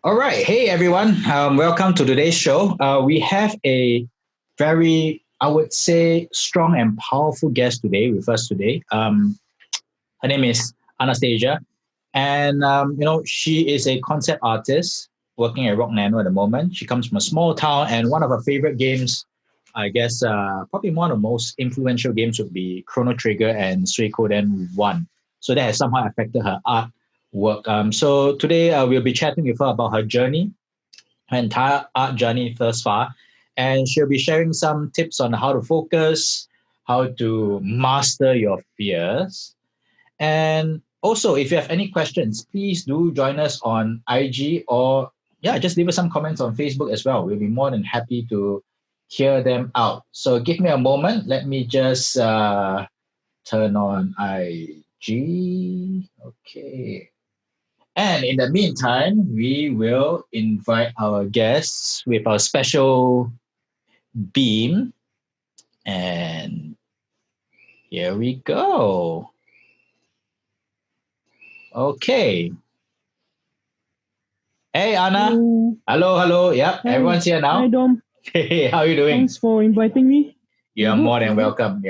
All right. Hey, everyone. Welcome to today's show. We have a very, I would say, strong and powerful guest today with us today. Her name is Anastasia. And, she is a concept artist working at Rock Nano at the moment. She comes from a small town, and one of her favorite games, I guess, probably one of the most influential games would be Chrono Trigger and Suikoden 1. So that has somehow affected her art work. So today we'll be chatting with her about her journey, her entire art journey thus far. And she'll be sharing some tips on how to focus, how to master your fears. And also, if you have any questions, please do join us on IG or, yeah, just leave us some comments on Facebook as well. We'll be more than happy to hear them out. So give me a moment. Let me just turn on IG. Okay. And in the meantime, we will invite our guests with our special beam. And here we go. Okay. Hey, Anna. Hello. Yep, Hi. everyone's here now. Hi, Dom. Hey, how are you doing? Thanks for inviting me. You're Good. more than welcome.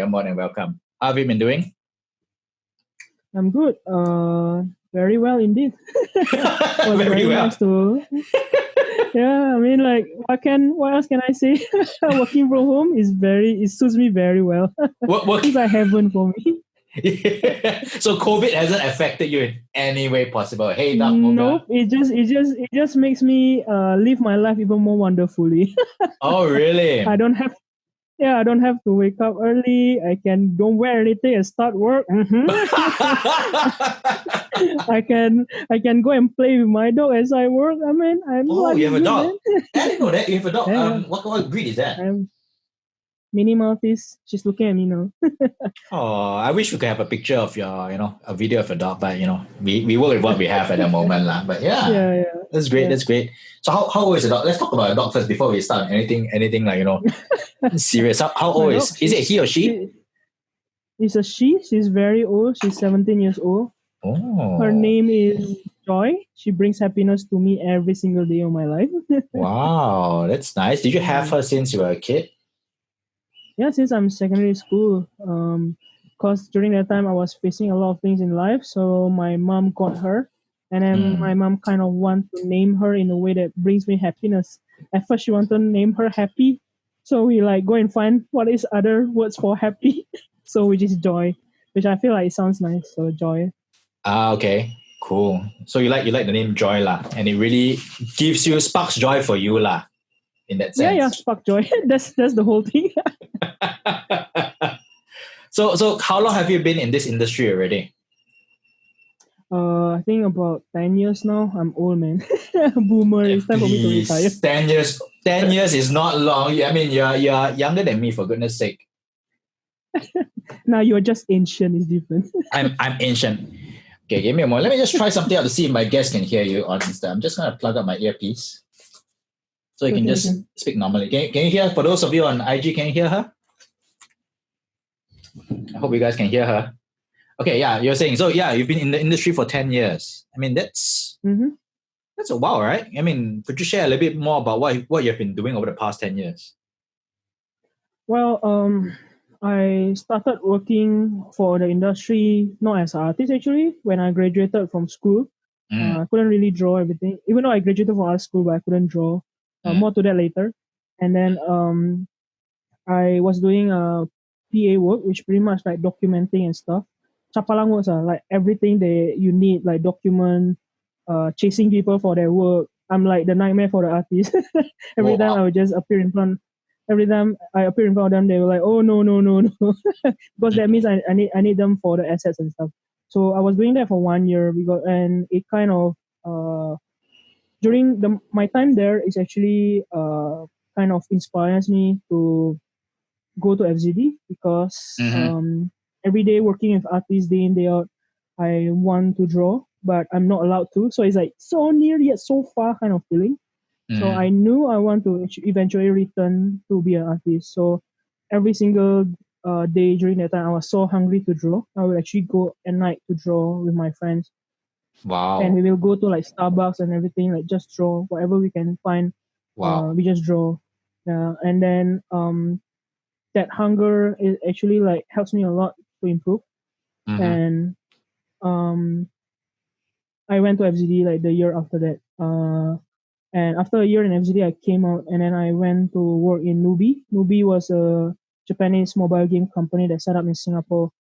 How have you been doing? I'm good. Very well indeed. Was Very well. nice to. Yeah, I mean, like, what else can I say? Working from home it suits me very well. It's a heaven for me. So COVID hasn't affected you in any way possible. Hey, Doc. Nope. It just makes me live my life even more wonderfully. Oh, really? I don't have to wake up early. Don't wear anything and start work. I can go and play with my dog as I work. I mean, you have a dog. Man. I didn't know that you have a dog. Yeah. What breed is that? Minnie Maltese. She's looking at me now. Oh, I wish we could have a picture of your, a video of your dog, but we work with what we have at the moment, lah. But yeah, that's great. Yeah. That's great. So how old is the dog? Let's talk about the dog first before we start anything like serious. How old is it? He or she? It's a she. She's very old. She's 17 years old. Oh. Her name is Joy. She brings happiness to me every single day of my life. Wow, that's nice. Did you have her since you were a kid? Yeah, since I'm in secondary school. Because during that time I was facing a lot of things in life, so my mom got her, and then my mom kind of wanted to name her in a way that brings me happiness. At first, she wanted to name her Happy, so we go and find what is other words for happy. So which is Joy, which I feel like it sounds nice. So Joy. Okay, cool. So you like the name Joy lah, and it really sparks joy for you lah, in that sense. Yeah, spark joy. That's the whole thing. So how long have you been in this industry already? I think about 10 years now. I'm old, man. Boomer. It's time for me to retire. 10 years. 10 years is not long. I mean, you're younger than me, for goodness sake. Now you're just ancient. It's different. I'm ancient. Okay, give me a moment. Let me just try something out to see if my guest can hear you on Insta. I'm just going to plug up my earpiece so you can just speak normally. Can you hear? For those of you on IG, can you hear her? I hope you guys can hear her. Okay, yeah, you're saying, so yeah, you've been in the industry for 10 years. I mean, that's a while, right? I mean, could you share a little bit more about what you've been doing over the past 10 years? Well, I started working for the industry, not as an artist actually, when I graduated from school. I couldn't really draw everything, even though I graduated from art school, but I couldn't draw. More to that later. And then I was doing PA work, which pretty much like documenting and stuff. Chapalang works are like everything that you need, like document, chasing people for their work. I'm like the nightmare for the artist. Every time I would just appear in front. Every time I appear in front of them, they were like, "Oh no," because that means I need them for the assets and stuff. So I was doing that for 1 year and it kind of during my time there is actually kind of inspires me to go to FZD because Mm-hmm. every day working with artists day in day out, I want to draw, but I'm not allowed to. So it's like so near yet so far kind of feeling. So Mm-hmm. I knew I want to eventually return to be an artist. So every single day during that time, I was so hungry to draw. I would actually go at night to draw with my friends, and Wow. we will go to like Starbucks and everything, like just draw whatever we can find. Wow. We just draw, and then that hunger is actually like helps me a lot to improve. Mm-hmm. And um, I went to FZD like the year after that. And after a year in FZD, I came out and then I went to work in Nubi. Nubi was a Japanese mobile game company that set up in Singapore.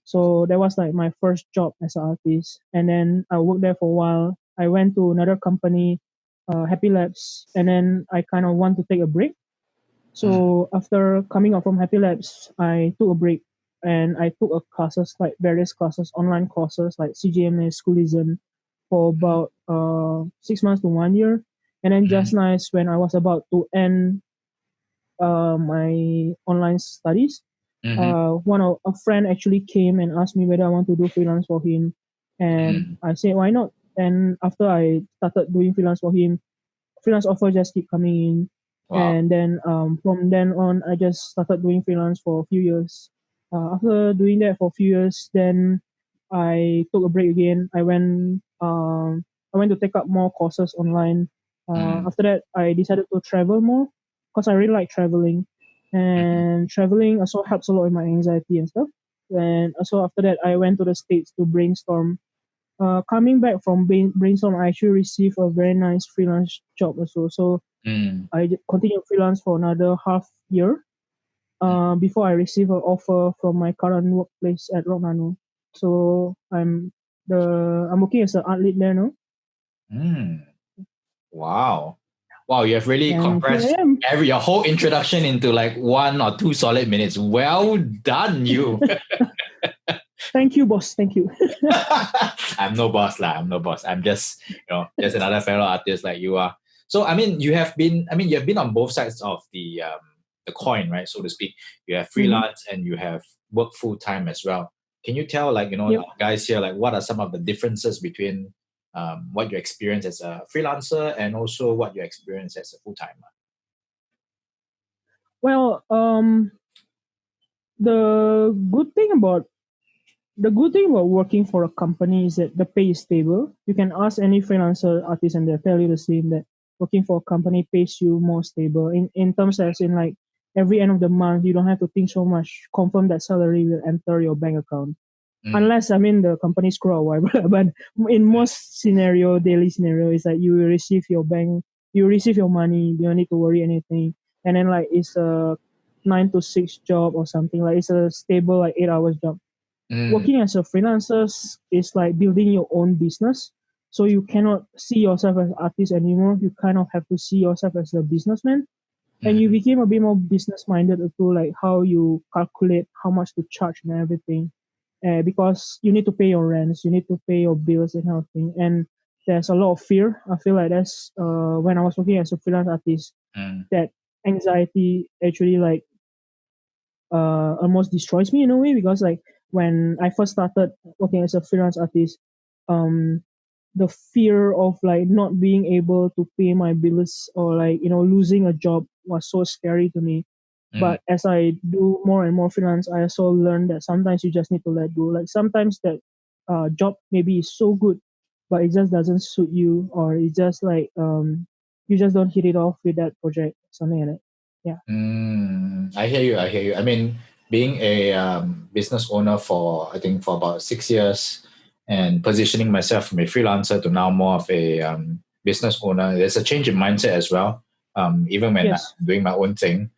So that was like my first job as an artist. And then I worked there for a while. I went to another company, Happy Labs, and then I kind of want to take a break. So after coming out from Happy Labs, I took a break and I took a classes like various classes, online courses like CGMA, Schoolism, for about 6 months to 1 year. And then just nice when I was about to end my online studies, Mm-hmm. one of a friend actually came and asked me whether I want to do freelance for him, and Mm-hmm. I said why not. And after I started doing freelance for him, freelance offers just keep coming in, Wow. and then from then on I just started doing freelance for a few years. After doing that for a few years, then I took a break again. I went to take up more courses online. Mm-hmm. After that I decided to travel more because I really like traveling, and traveling also helps a lot with my anxiety and stuff. And also after that I went to the States to brainstorm. Coming back from brainstorm, I actually received a very nice freelance job also. So Mm-hmm. I continued freelance for another half year before I received an offer from my current workplace at Rock Nano. So I'm working as an art lead there now, Mm. Wow. Wow, you have really and here I compressed am. your whole introduction into like 1 or 2 solid minutes. Well done, you. Thank you, boss. Thank you. I'm no boss lah. I'm no boss. I'm just, just another fellow artist like you are. So you have been on both sides of the coin, right? So to speak. You have Hmm. freelance and you have work full time as well. Can you tell Yep. guys here, like what are some of the differences between what you experience as a freelancer and also what you experience as a full timer? Well, the good thing about the good thing about working for a company is that the pay is stable. You can ask any freelancer artist and they'll tell you the same, that working for a company pays you more stable in terms as in like every end of the month you don't have to think so much, confirm that salary will enter your bank account. Mm, Unless I mean the company screw or whatever. But in most scenario, daily scenario is that you will receive your bank, you receive your money, you don't need to worry anything. And then like it's a 9 to 6 job or something, like it's a stable like 8 hours job. mm, Working as a freelancer is like building your own business. So you cannot see yourself as an artist anymore. You kind of have to see yourself as a businessman. And you mm, became a bit more business minded to like how you calculate how much to charge and everything. Because you need to pay your rents, you need to pay your bills and kind of thing. And there's a lot of fear. I feel like that's when I was working as a freelance artist, mm, that anxiety actually like almost destroys me in a way, because like when I first started working as a freelance artist, um, the fear of like not being able to pay my bills or like losing a job was so scary to me. mm, But as I do more and more freelance, I also learned that sometimes you just need to let go. Like sometimes that job maybe is so good, but it just doesn't suit you, or it just like you just don't hit it off with that project, something like that. Yeah. I hear you. I hear you. I mean, being a business owner for I think for about 6 years, and positioning myself from a freelancer to now more of a business owner, there's a change in mindset as well. Even when Yes. I'm doing my own thing,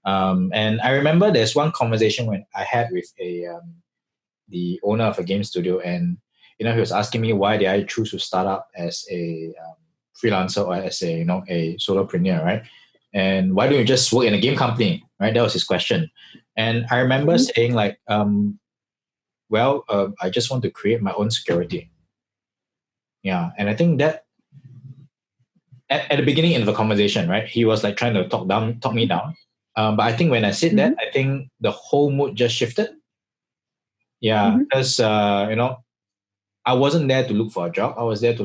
and I remember there's one conversation when I had with the owner of a game studio, and he was asking me why did I choose to start up as a freelancer or as a a solopreneur, right? And why don't you just work in a game company, right? That was his question. And I remember Mhm. saying like, well, I just want to create my own security. Yeah. And I think that at the beginning of the conversation, right, he was like trying to talk me down. But I think when I said that, I think the whole mood just shifted. Yeah. Because, I wasn't there to look for a job. I was there to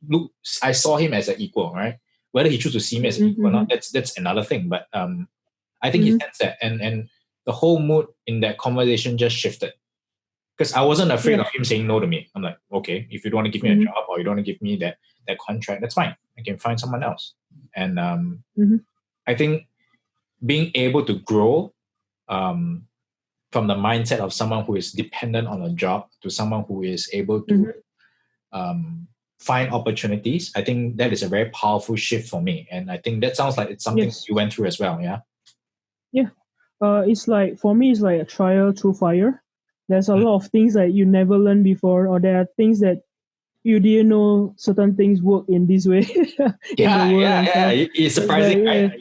look. I saw him as an equal, right? Whether he chose to see me as an equal or not, that's another thing. But I think he sensed that, and the whole mood in that conversation just shifted. Because I wasn't afraid of him saying no to me. I'm like, okay, if you don't want to give me a job or you don't want to give me that contract, that's fine. I can find someone else. And I think being able to grow from the mindset of someone who is dependent on a job to someone who is able to find opportunities, I think that is a very powerful shift for me. And I think that sounds like it's something you went through as well, yeah? Yeah. It's like, for me, it's like a trial through fire. There's a lot of things that you never learned before, or there are things that you didn't know certain things work in this way in the world and stuff. It's surprising, right?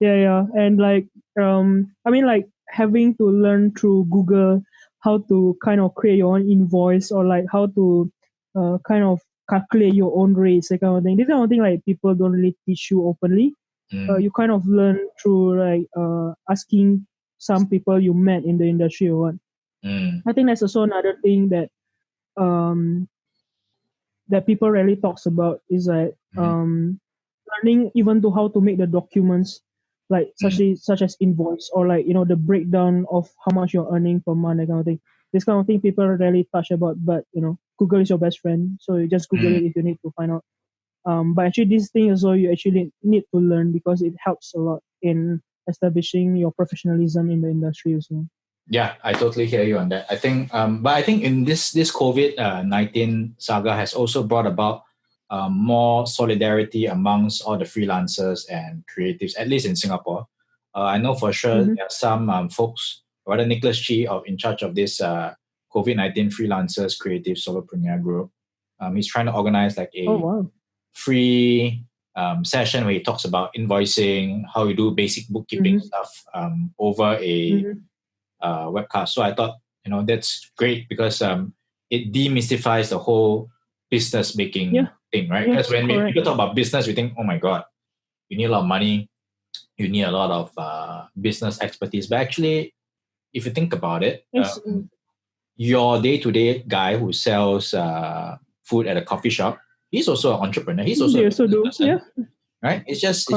Yeah. And like, I mean, like having to learn through Google how to kind of create your own invoice, or like how to kind of calculate your own rates, that kind of thing. This kind of thing, like, people don't really teach you openly. You kind of learn through like asking some people you met in the industry or what. I think that's also another thing that that people rarely talks about, is like learning even to how to make the documents, like such as invoice, or like, the breakdown of how much you're earning per month, that kind of thing. This kind of thing people rarely touch about, but Google is your best friend, so you just Google it if you need to find out. But actually, this thing also you actually need to learn, because it helps a lot in establishing your professionalism in the industry as well. Yeah, I totally hear you on that. I think, but I think in this COVID-19 saga has also brought about more solidarity amongst all the freelancers and creatives, at least in Singapore. I know for sure there are some folks, rather Nicholas Chi, in charge of this COVID-19 freelancers creative solopreneur group. He's trying to organize like a free session where he talks about invoicing, how you do basic bookkeeping stuff over a webcast. So I thought, that's great, because it demystifies the whole business making thing, right? Because when people talk about business, we think, oh my God, you need a lot of money, you need a lot of business expertise. But actually, if you think about it, your day-to-day guy who sells food at a coffee shop, he's also an entrepreneur. He's also a person, right? It's just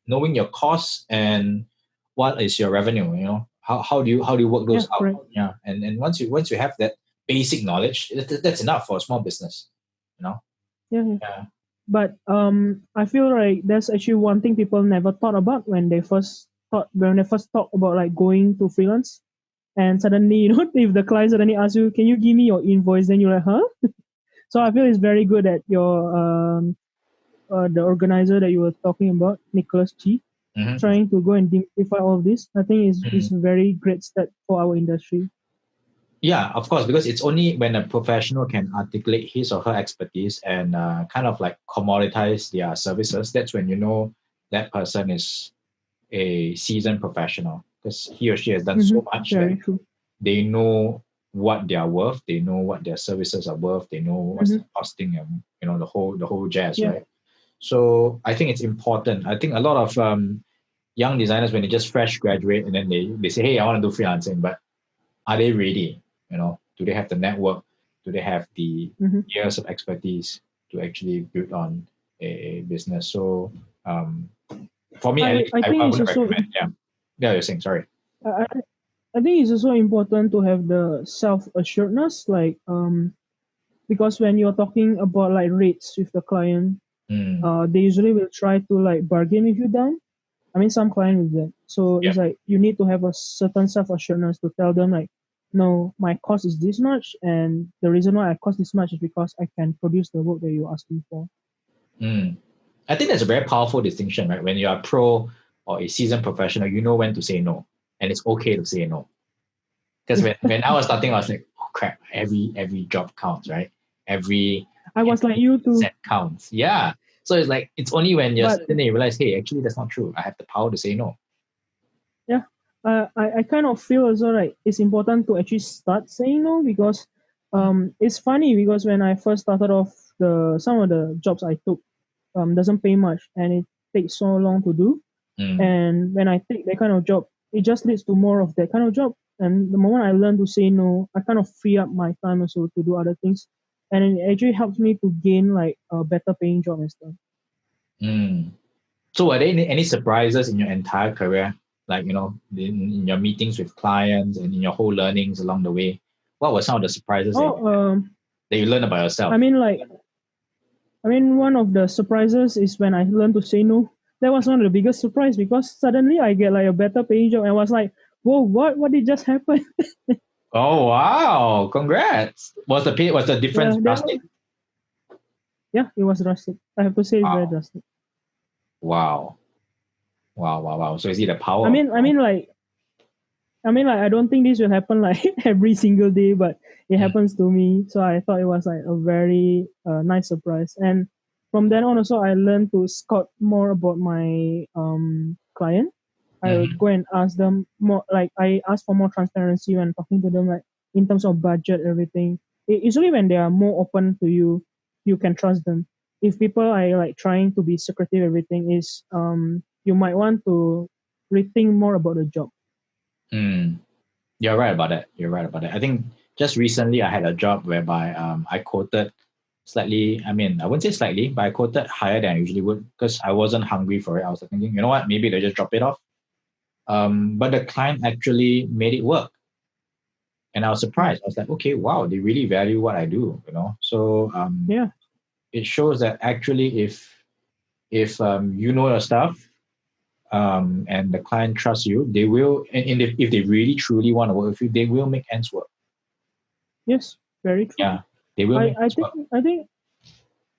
knowing your costs and what is your revenue. How do you work those out? Correct. Yeah, and once you have that basic knowledge, that's enough for a small business. Yeah. But I feel like that's actually one thing people never thought about when they first talk about like going to freelance. And suddenly, if the client suddenly asks you, can you give me your invoice? Then you're like, huh? So I feel it's very good that your the organizer that you were talking about, Nicholas Chi, trying to go and demystify all of this. I think is a very great step for our industry. Yeah, of course, because it's only when a professional can articulate his or her expertise and kind of like commoditize their services, that's when you know that person is a seasoned professional, because he or she has done so much. Very true. They know what they are worth. They know what their services are worth. They know what's the costing and the whole jazz, right? So I think it's important. I think a lot of young designers, when they just fresh graduate and then they say, hey, I want to do freelancing, but are they ready? Do they have the network? Do they have the years of expertise to actually build on a business? So for me, I would recommend. Yeah, you're saying, sorry. I think it's also important to have the self-assuredness, like because when you're talking about like rates with the client, they usually will try to like bargain with you down. I mean, some client will do that. So it's like you need to have a certain self-assuredness to tell them like, no, my cost is this much, and the reason why I cost this much is because I can produce the work that you're asking for. I think that's a very powerful distinction, right? When you're a pro or a seasoned professional, you know when to say no, and it's okay to say no. Because when I was starting, I was like, oh crap, every job counts, right? I was like you too. Set counts. Yeah. So it's like, it's only when you're sitting there you realize, hey, actually that's not true. I have the power to say no. Yeah. I kind of feel also like it's important to actually start saying no, because it's funny because when I first started off, the some of the jobs I took doesn't pay much and it takes so long to do. And when I take that kind of job, it just leads to more of that kind of job. And the moment I learn to say no, I kind of free up my time also to do other things, and it actually helps me to gain like a better paying job and stuff. So, are there any surprises in your entire career? Like, in your meetings with clients and in your whole learnings along the way, what were some of the surprises that you learned about yourself? One of the surprises is when I learned to say no. That was one of the biggest surprise because suddenly I get like a better paying job and I was like, whoa, what did just happen? Oh, wow. Congrats. Was the difference drastic? Yeah, it was drastic. I have to say it's very drastic. Wow. So is it the power? I don't think this will happen like every single day, but it happens to me. So I thought it was like a very nice surprise. And from then on, also I learned to scout more about my client. I would go and ask them more. Like I ask for more transparency when talking to them, like in terms of budget, everything. Usually when they are more open to you, you can trust them. If people are like trying to be secretive, everything is you might want to rethink more about the job. You're right about that. I think just recently I had a job whereby I quoted slightly, I wouldn't say slightly, but I quoted higher than I usually would because I wasn't hungry for it. I was thinking, you know what, maybe they'll just drop it off. But the client actually made it work. And I was surprised. I was like, okay, wow, they really value what I do, So it shows that actually if you know your stuff, and the client trusts you, they will, and if they really truly want to work with you, they will make ends work. Yes, very true. Yeah, they will. I think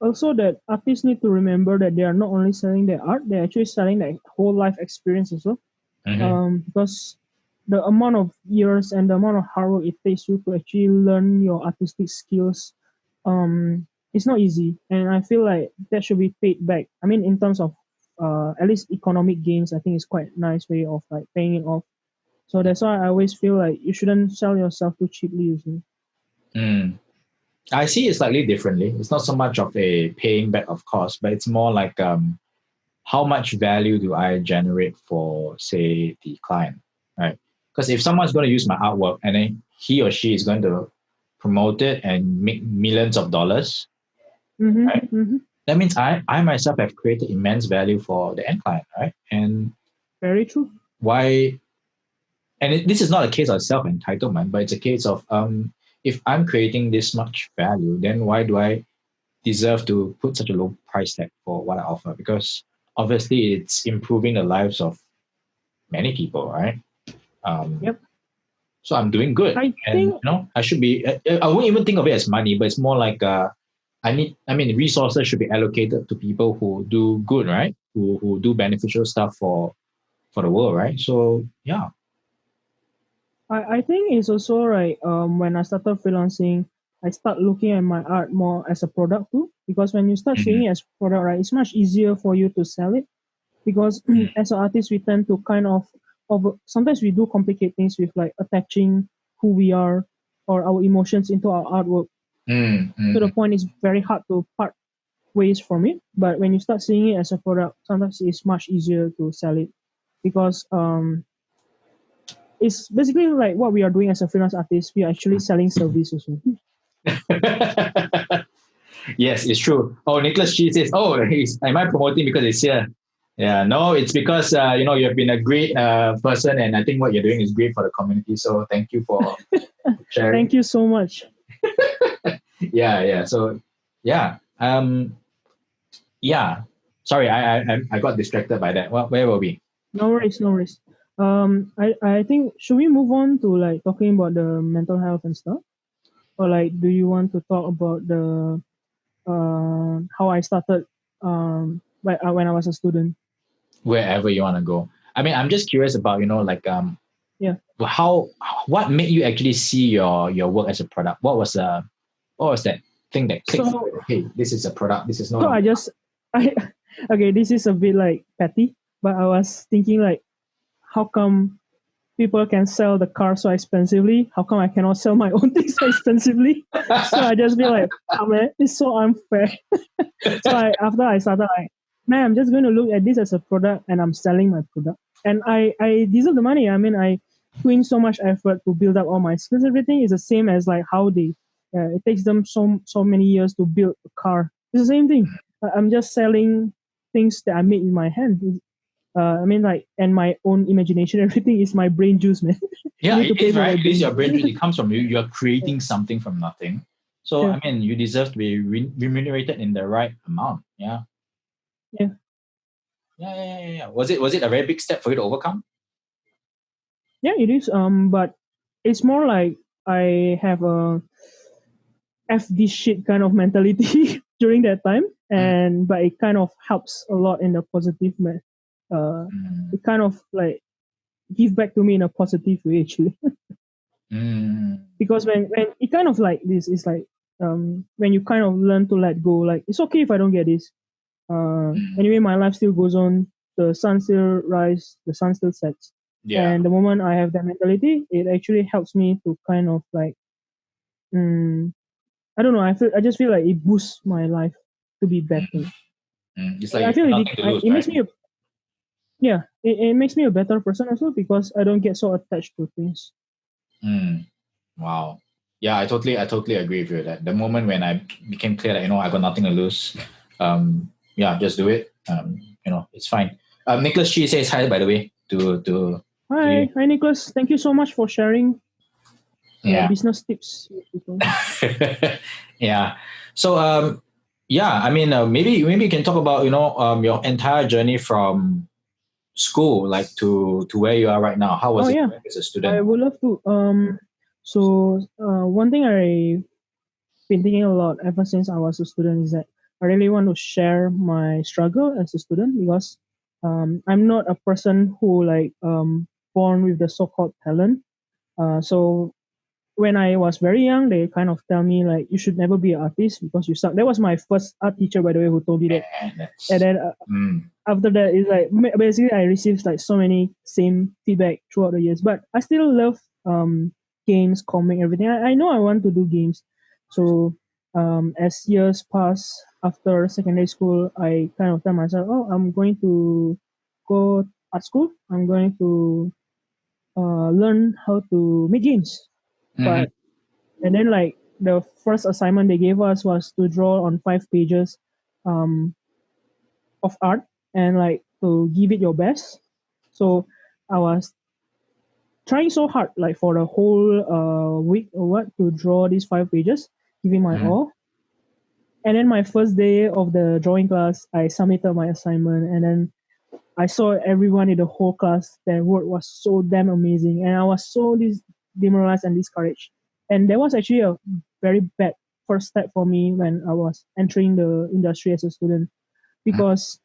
also that artists need to remember that they are not only selling their art, they're actually selling their whole life experience as well. Because the amount of years and the amount of hard work it takes you to actually learn your artistic skills, it's not easy. And I feel like that should be paid back. In terms of at least economic gains, I think it's quite a nice way of like paying it off. So that's why I always feel like you shouldn't sell yourself too cheaply usually. I see it slightly differently. It's not so much of a paying back of cost, but it's more like how much value do I generate for, say, the client, right? Because if someone's going to use my artwork and then he or she is going to promote it and make millions of dollars, right? That means I myself have created immense value for the end client, right? And very true. Why? And this is not a case of self-entitlement, but it's a case of if I'm creating this much value, then why do I deserve to put such a low price tag for what I offer? Because obviously it's improving the lives of many people, right? Yep. So I'm doing good. I should be, I won't even think of it as money, but it's more like resources should be allocated to people who do good, right? Who do beneficial stuff for the world, right? So yeah. I think it's also right. When I started freelancing, I start looking at my art more as a product too. Because when you start seeing it as product, right, it's much easier for you to sell it. Because as an artist, we tend to kind of sometimes we do complicate things with like attaching who we are or our emotions into our artwork. To the point, it's very hard to part ways from it. But when you start seeing it as a product, sometimes it's much easier to sell it because it's basically like what we are doing as a freelance artist. We are actually selling services. Yes, it's true. Oh, Nicholas Chi says, "Oh, am I promoting because it's here?" Yeah, no, it's because you have been a great person, and I think what you're doing is great for the community. So thank you for sharing. Thank you so much. Yeah. So yeah, yeah. Sorry, I got distracted by that. Where were we? No worries. I think should we move on to like talking about the mental health and stuff, or like do you want to talk about the how I started when I was a student? Wherever you want to go. I'm just curious about what made you actually see your work as a product? What was that thing that clicked? Hey, this is a product. This is no. So okay, this is a bit like petty, but I was thinking like, how come people can sell the car so expensively. How come I cannot sell my own things so expensively? So I just feel like, oh man, it's so unfair. So after I started like, man, I'm just going to look at this as a product and I'm selling my product. And I deserve the money. I mean, I put in so much effort to build up all my skills. Everything is the same as like how it takes them so many years to build a car. It's the same thing. I'm just selling things that I made with my hand. I mean, like, and my own imagination, everything is my brain juice, man. Yeah, it is, right? It is your brain juice. It comes from you. You're creating something from nothing. So, Yeah. I mean, you deserve to be remunerated in the right amount. Yeah. Yeah. Yeah. Was it a very big step for you to overcome? Yeah, it is. But it's more like I have a F this shit kind of mentality during that time, and but it kind of helps a lot in the positive way. It kind of like give back to me in a positive way actually. Because when it kind of like this is like when you kind of learn to let go, like it's okay if I don't get this. Anyway, my life still goes on. The sun still rises. The sun still sets. Yeah. And the moment I have that mentality, it actually helps me to kind of like, I don't know. I just feel like it boosts my life to be better. It's like I feel nothing to lose, it makes right? me it makes me a better person also because I don't get so attached to things. Wow. Yeah, I totally agree with you that the moment when I became clear that I got nothing to lose, yeah, just do it. It's fine. Nicholas Chi says hi, by the way, to you. Hi Nicholas. Thank you so much for sharing your Yeah. business tips with people. Yeah. So yeah, I mean maybe you can talk about your entire journey from school like to where you are right now. How was it as a I student? would love to. One thing I've been thinking a lot ever since I was a student is that I really want to share my struggle as a student because I'm not a person who born with the so-called talent. So when I was very young, they kind of tell me like you should never be an artist because you suck. That was my first art teacher, by the way, who told me that. And then after that, it's like basically I received like so many same feedback throughout the years. But I still love games, comic, everything. I know I want to do games. So as years pass after secondary school, I kind of tell myself, oh, I'm going to go art school. I'm going to learn how to make games. But and then like the first assignment they gave us was to draw on 5 pages um, of art and like to give it your best. So I was trying so hard like for the whole week or what to draw these 5 pages, giving my all. And then my first day of the drawing class, I submitted my assignment and then I saw everyone in the whole class, their work was so damn amazing. And I was so demoralized and discouraged. And that was actually a very bad first step for me when I was entering the industry as a student. Because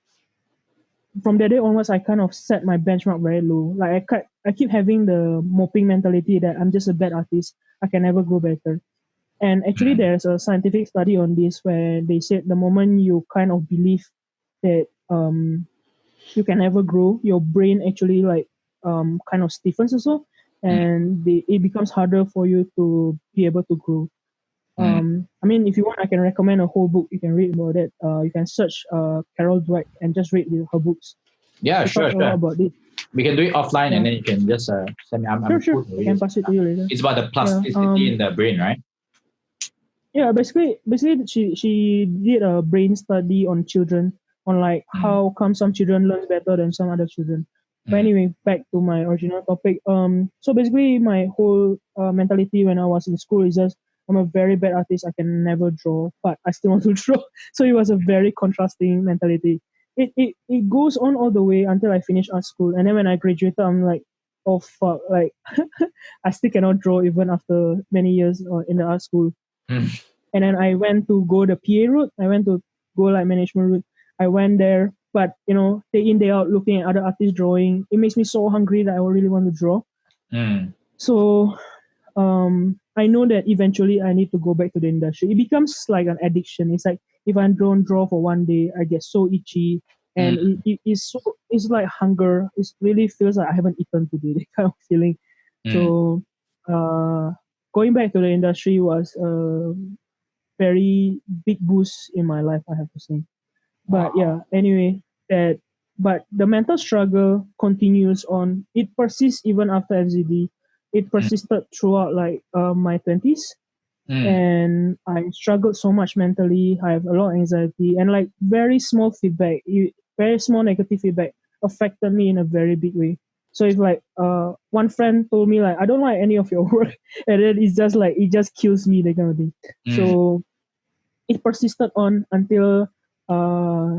from that day onwards, I kind of set my benchmark very low. Like I keep having the moping mentality that I'm just a bad artist. I can never grow better. And actually, there's a scientific study on this where they said the moment you kind of believe that you can never grow, your brain actually kind of stiffens also, and it becomes harder for you to be able to grow. I mean, if you want, I can recommend a whole book. You can read about it. You can search Carol Dweck and just read her books. Yeah, She talks a lot about it. We can do it offline and then you can just send me. Sure. I can pass it to you later. It's about the plasticity in the brain, right? Yeah, basically, she did a brain study on children on like how come some children learn better than some other children. But anyway, back to my original topic. So basically, my whole mentality when I was in school is just I'm a very bad artist. I can never draw, but I still want to draw. So it was a very contrasting mentality. It goes on all the way until I finish art school, and then when I graduated, I'm like, oh fuck, like I still cannot draw even after many years in the art school. And then I went to go the PA route. I went to go like management route. I went there, but day in day out looking at other artists drawing, it makes me so hungry that I really want to draw. So I know that eventually I need to go back to the industry. It becomes like an addiction. It's like if I don't draw for one day, I get so itchy, and it is so it's like hunger. It really feels like I haven't eaten today. That kind of feeling. So going back to the industry was a very big boost in my life, I have to say. But yeah, anyway, that but the mental struggle continues on. It persists even after FZD. It persisted throughout like my 20s, and I struggled so much mentally. I have a lot of anxiety, and like very small feedback, very small negative feedback affected me in a very big way. So if like one friend told me like I don't like any of your work, and then it's just like it just kills me, that kind of thing. So it persisted on until uh,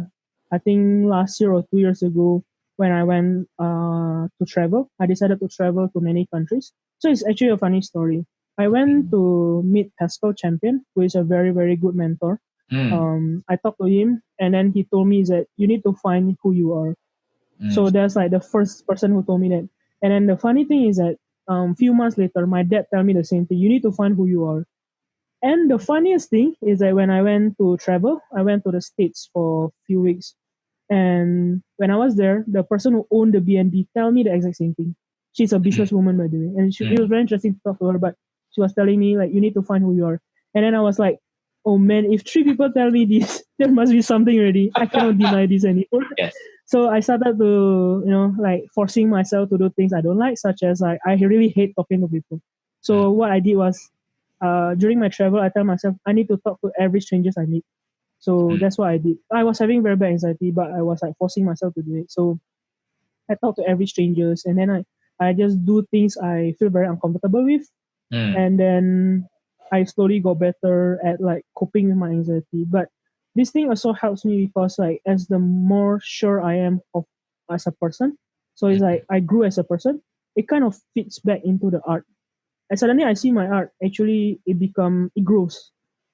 I think last year or 2 years ago when I went to travel. I decided to travel to many countries. So it's actually a funny story. I went to meet Pascal Champion, who is a very, very good mentor. I talked to him, and then he told me that you need to find who you are. So that's like the first person who told me that. And then the funny thing is that few months later, my dad told me the same thing. You need to find who you are. And the funniest thing is that when I went to travel, I went to the States for a few weeks. And when I was there, the person who owned the BNB tell me the exact same thing. She's a businesswoman, by the way. And it was very interesting to talk to her, but she was telling me, like, you need to find who you are. And then I was like, oh man, if three people tell me this, there must be something already. I cannot deny this anymore. Yes. So I started to, like forcing myself to do things I don't like, such as like, I really hate talking to people. So what I did was, during my travel, I tell myself I need to talk to every strangers I meet. So that's what I did. I was having very bad anxiety, but I was like forcing myself to do it. So I talk to every strangers, and then I just do things I feel very uncomfortable with, and then I slowly got better at like coping with my anxiety. But this thing also helps me because like as the more sure I am of as a person, so it's like I grew as a person. It kind of fits back into the art, and suddenly I see my art actually it grows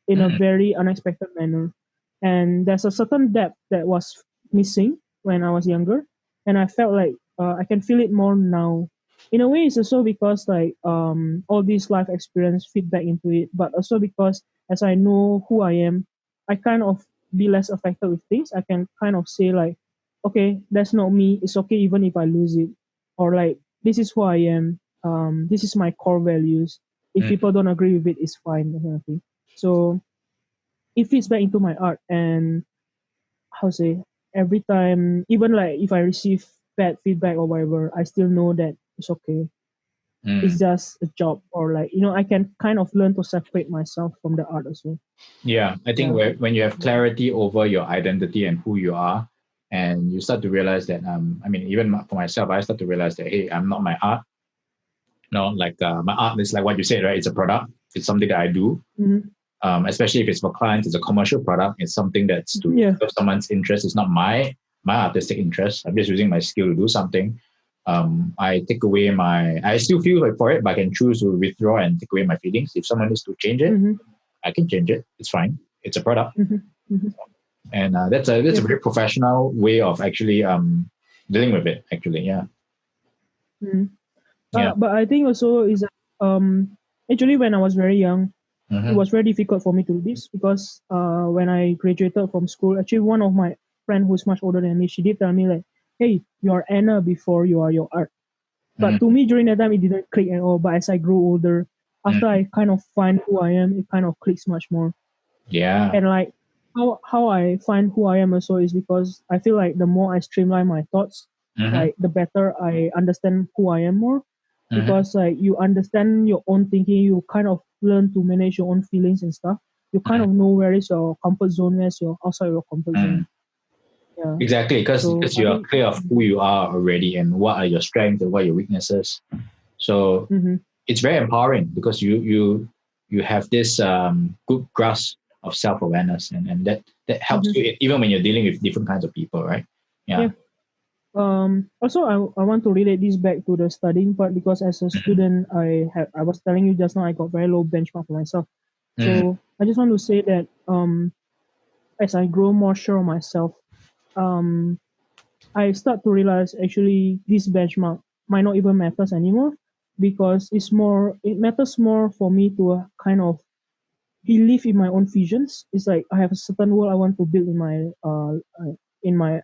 in a very unexpected manner, and there's a certain depth that was missing when I was younger, and I felt like I can feel it more now. In a way, it's also because like all this life experience feedback into it, but also because as I know who I am, I kind of be less affected with things. I can kind of say like, okay, that's not me. It's okay even if I lose it, or like this is who I am. This is my core values. If people don't agree with it, it's fine, that kind of thing. So it fits back into my art, and how to say, every time, even like if I receive bad feedback or whatever, I still know that it's okay. It's just a job, or like I can kind of learn to separate myself from the art as well. Yeah, I think when you have clarity over your identity and who you are, and you start to realize that, I mean, even for myself, I start to realize that, hey, I'm not my art. Like my art is like what you said, right? It's a product. It's something that I do. Especially if it's for clients, it's a commercial product. It's something that's to serve someone's interest. It's not my artistic interest. I'm just using my skill to do something. I take away I still feel like for it, but I can choose to withdraw and take away my feelings. If someone needs to change it, I can change it. It's fine. It's a product. And that's a very professional way of actually dealing with it. Actually, yeah. But I think also is actually when I was very young, it was very difficult for me to do this because when I graduated from school, actually one of my friend who's much older than me, she did tell me like, "Hey, you're Anna before you are your art." But to me during that time, it didn't click at all. But as I grew older, after I kind of find who I am, it kind of clicks much more. Yeah. And like how I find who I am also is because I feel like the more I streamline my thoughts, like the better I understand who I am more. Because like you understand your own thinking, you kind of learn to manage your own feelings and stuff. You kind of know where is your comfort zone, where's your outside your comfort zone. Yeah. Exactly, because you are clear of who you are already and what are your strengths and what are your weaknesses. So it's very empowering because you have this good grasp of self-awareness, and that helps you even when you're dealing with different kinds of people, right? Yeah. Also, I want to relate this back to the studying part because as a student, I was telling you just now I got very low benchmark for myself. So I just want to say that as I grow more sure of myself, I start to realize actually this benchmark might not even matters anymore because it matters more for me to kind of believe in my own visions. It's like I have a certain world I want to build in my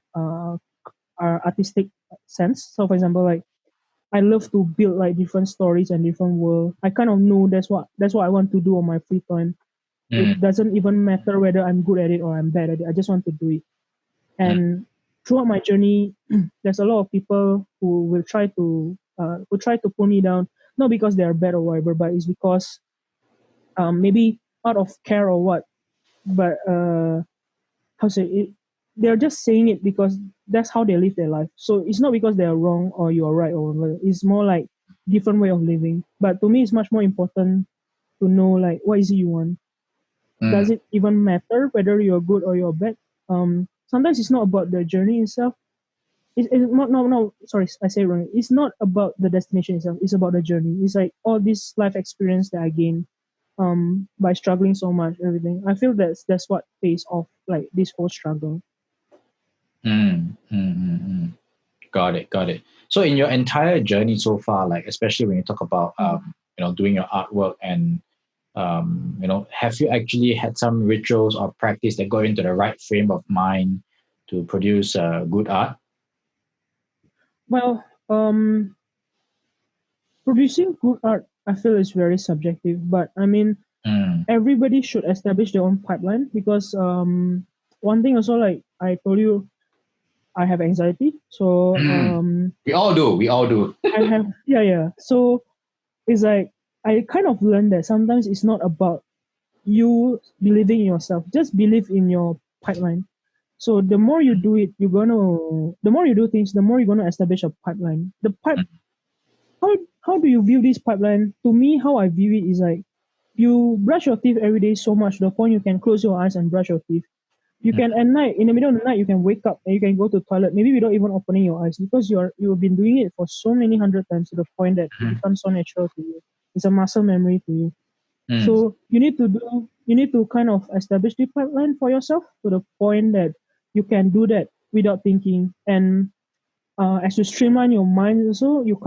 artistic sense. So for example, like I love to build like different stories and different world. I kind of know that's what I want to do on my free time. Mm, It doesn't even matter whether I'm good at it or I'm bad at it. I just want to do it. mm, And throughout my journey, there's a lot of people who will try to pull me down, not because they are bad or whatever, but it's because maybe out of care or what. But how to say it? They're just saying it because that's how they live their life. So it's not because they are wrong or you are right or whatever. It's more like different way of living. But to me, it's much more important to know like what is it you want. mm, Does it even matter whether you're good or you're bad? Sometimes it's not about the journey itself. It's not, no, no, sorry, I say it wrong. It's not about the destination itself. It's about the journey. It's like all this life experience that I gain by struggling so much, everything. I feel that's what pays off like this whole struggle. mm, mm, mm, mm. Got it, got it. So in your entire journey so far, like especially when you talk about doing your artwork and have you actually had some rituals or practice that got into the right frame of mind to produce good art? Well, producing good art, I feel is very subjective. But I mean, Mm, everybody should establish their own pipeline because one thing also like I told you, I have anxiety. So mm. We all do. We all do. I have yeah. So it's like I kind of learned that sometimes it's not about you believing in yourself. Just believe in your pipeline. So the more you do it, the more you do things, the more you're gonna establish a pipeline. The pipe how how do you view this pipeline? To me, how I view it is like you brush your teeth every day so much to the point you can close your eyes and brush your teeth. You can at night, in the middle of the night, you can wake up and you can go to the toilet, maybe without even opening your eyes because you've been doing it for so many hundred times to the point that it Mm, becomes so natural to you. It's a muscle memory to you. mm, So you need to kind of establish the pipeline for yourself to the point that you can do that without thinking. And as you streamline your mind also, it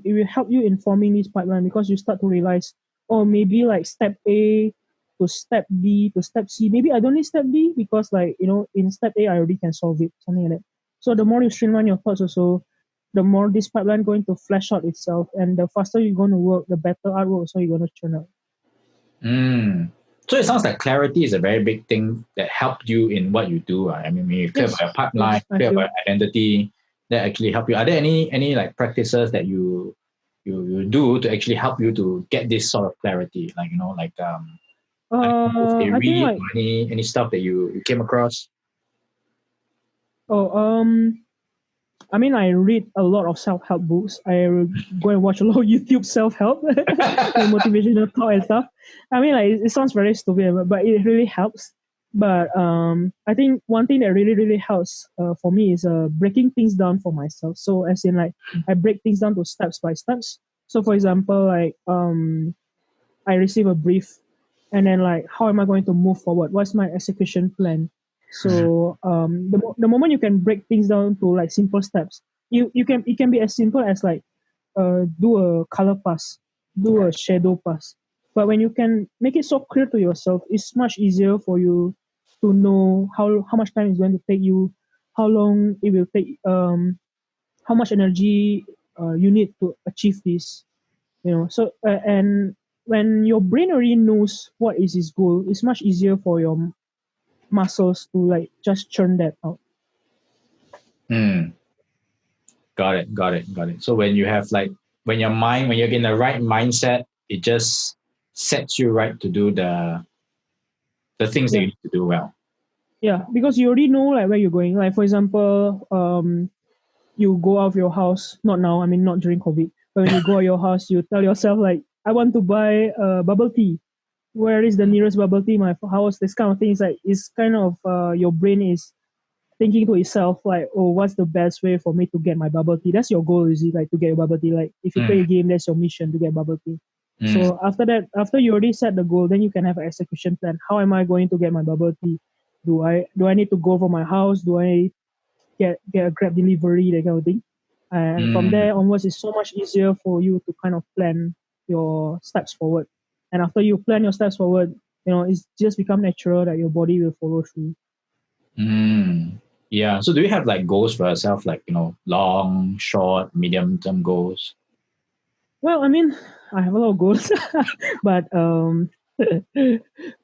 will help you in forming this pipeline because you start to realize, oh, maybe like step A to step B to step C. Maybe I don't need step B because like, in step A I already can solve it, something like that. So the more you streamline your thoughts also, the more this pipeline going to flesh out itself and the faster you're going to work, the better artwork also you're going to churn out. mm. So it sounds like clarity is a very big thing that helped you in what you do. Right? I mean, when you're clear about Yes, your pipeline, yes, I clear about feel. your identity, that actually help you. Are there any like practices that you do to actually help you to get this sort of clarity? Like I don't know, books that you I think read like or any stuff that you came across. oh I mean, I read a lot of self help books. I go and watch a lot of YouTube self help, like motivational talk and stuff. I mean, like it sounds very stupid, but it really helps. But I think one thing that really helps for me is breaking things down for myself. So as in like I break things down to steps by steps. So for example, like I receive a brief, and then like how am I going to move forward? What's my execution plan? So the moment you can break things down to like simple steps, you can it can be as simple as like do a color pass, do a shadow pass. But when you can make it so clear to yourself, it's much easier for you to know how much time it's going to take you, how long it will take, how much energy you need to achieve this. So and when your brain already knows what is its goal, it's much easier for your muscles to like just churn that out. Mm, got it, got it, got it. So when you have like when you're in the right mindset, it just sets you right to do the things that Yeah, you need to do well. yeah, because you already know like where you're going. Like for example, you go out of your house, not now, I mean not during COVID, but when you go out of your house, you tell yourself like, I want to buy bubble tea. Where is the nearest bubble tea in my house? This kind of thing is like it's kind of your brain is thinking to itself like, oh, what's the best way for me to get my bubble tea? That's your goal, is it? Like to get your bubble tea. Like if you play a Mm, game, that's your mission to get bubble tea. mm, So after that, after you already set the goal, then you can have an execution plan. How am I going to get my bubble tea? Do I need to go from my house? Do I get a grab delivery, that kind of thing? And from mm, there onwards, it's so much easier for you to kind of plan your steps forward. And after you plan your steps forward, it's just become natural that your body will follow through. mm. Yeah. So do you have like goals for yourself, like, long, short, medium term goals? Well, I mean, I have a lot of goals, but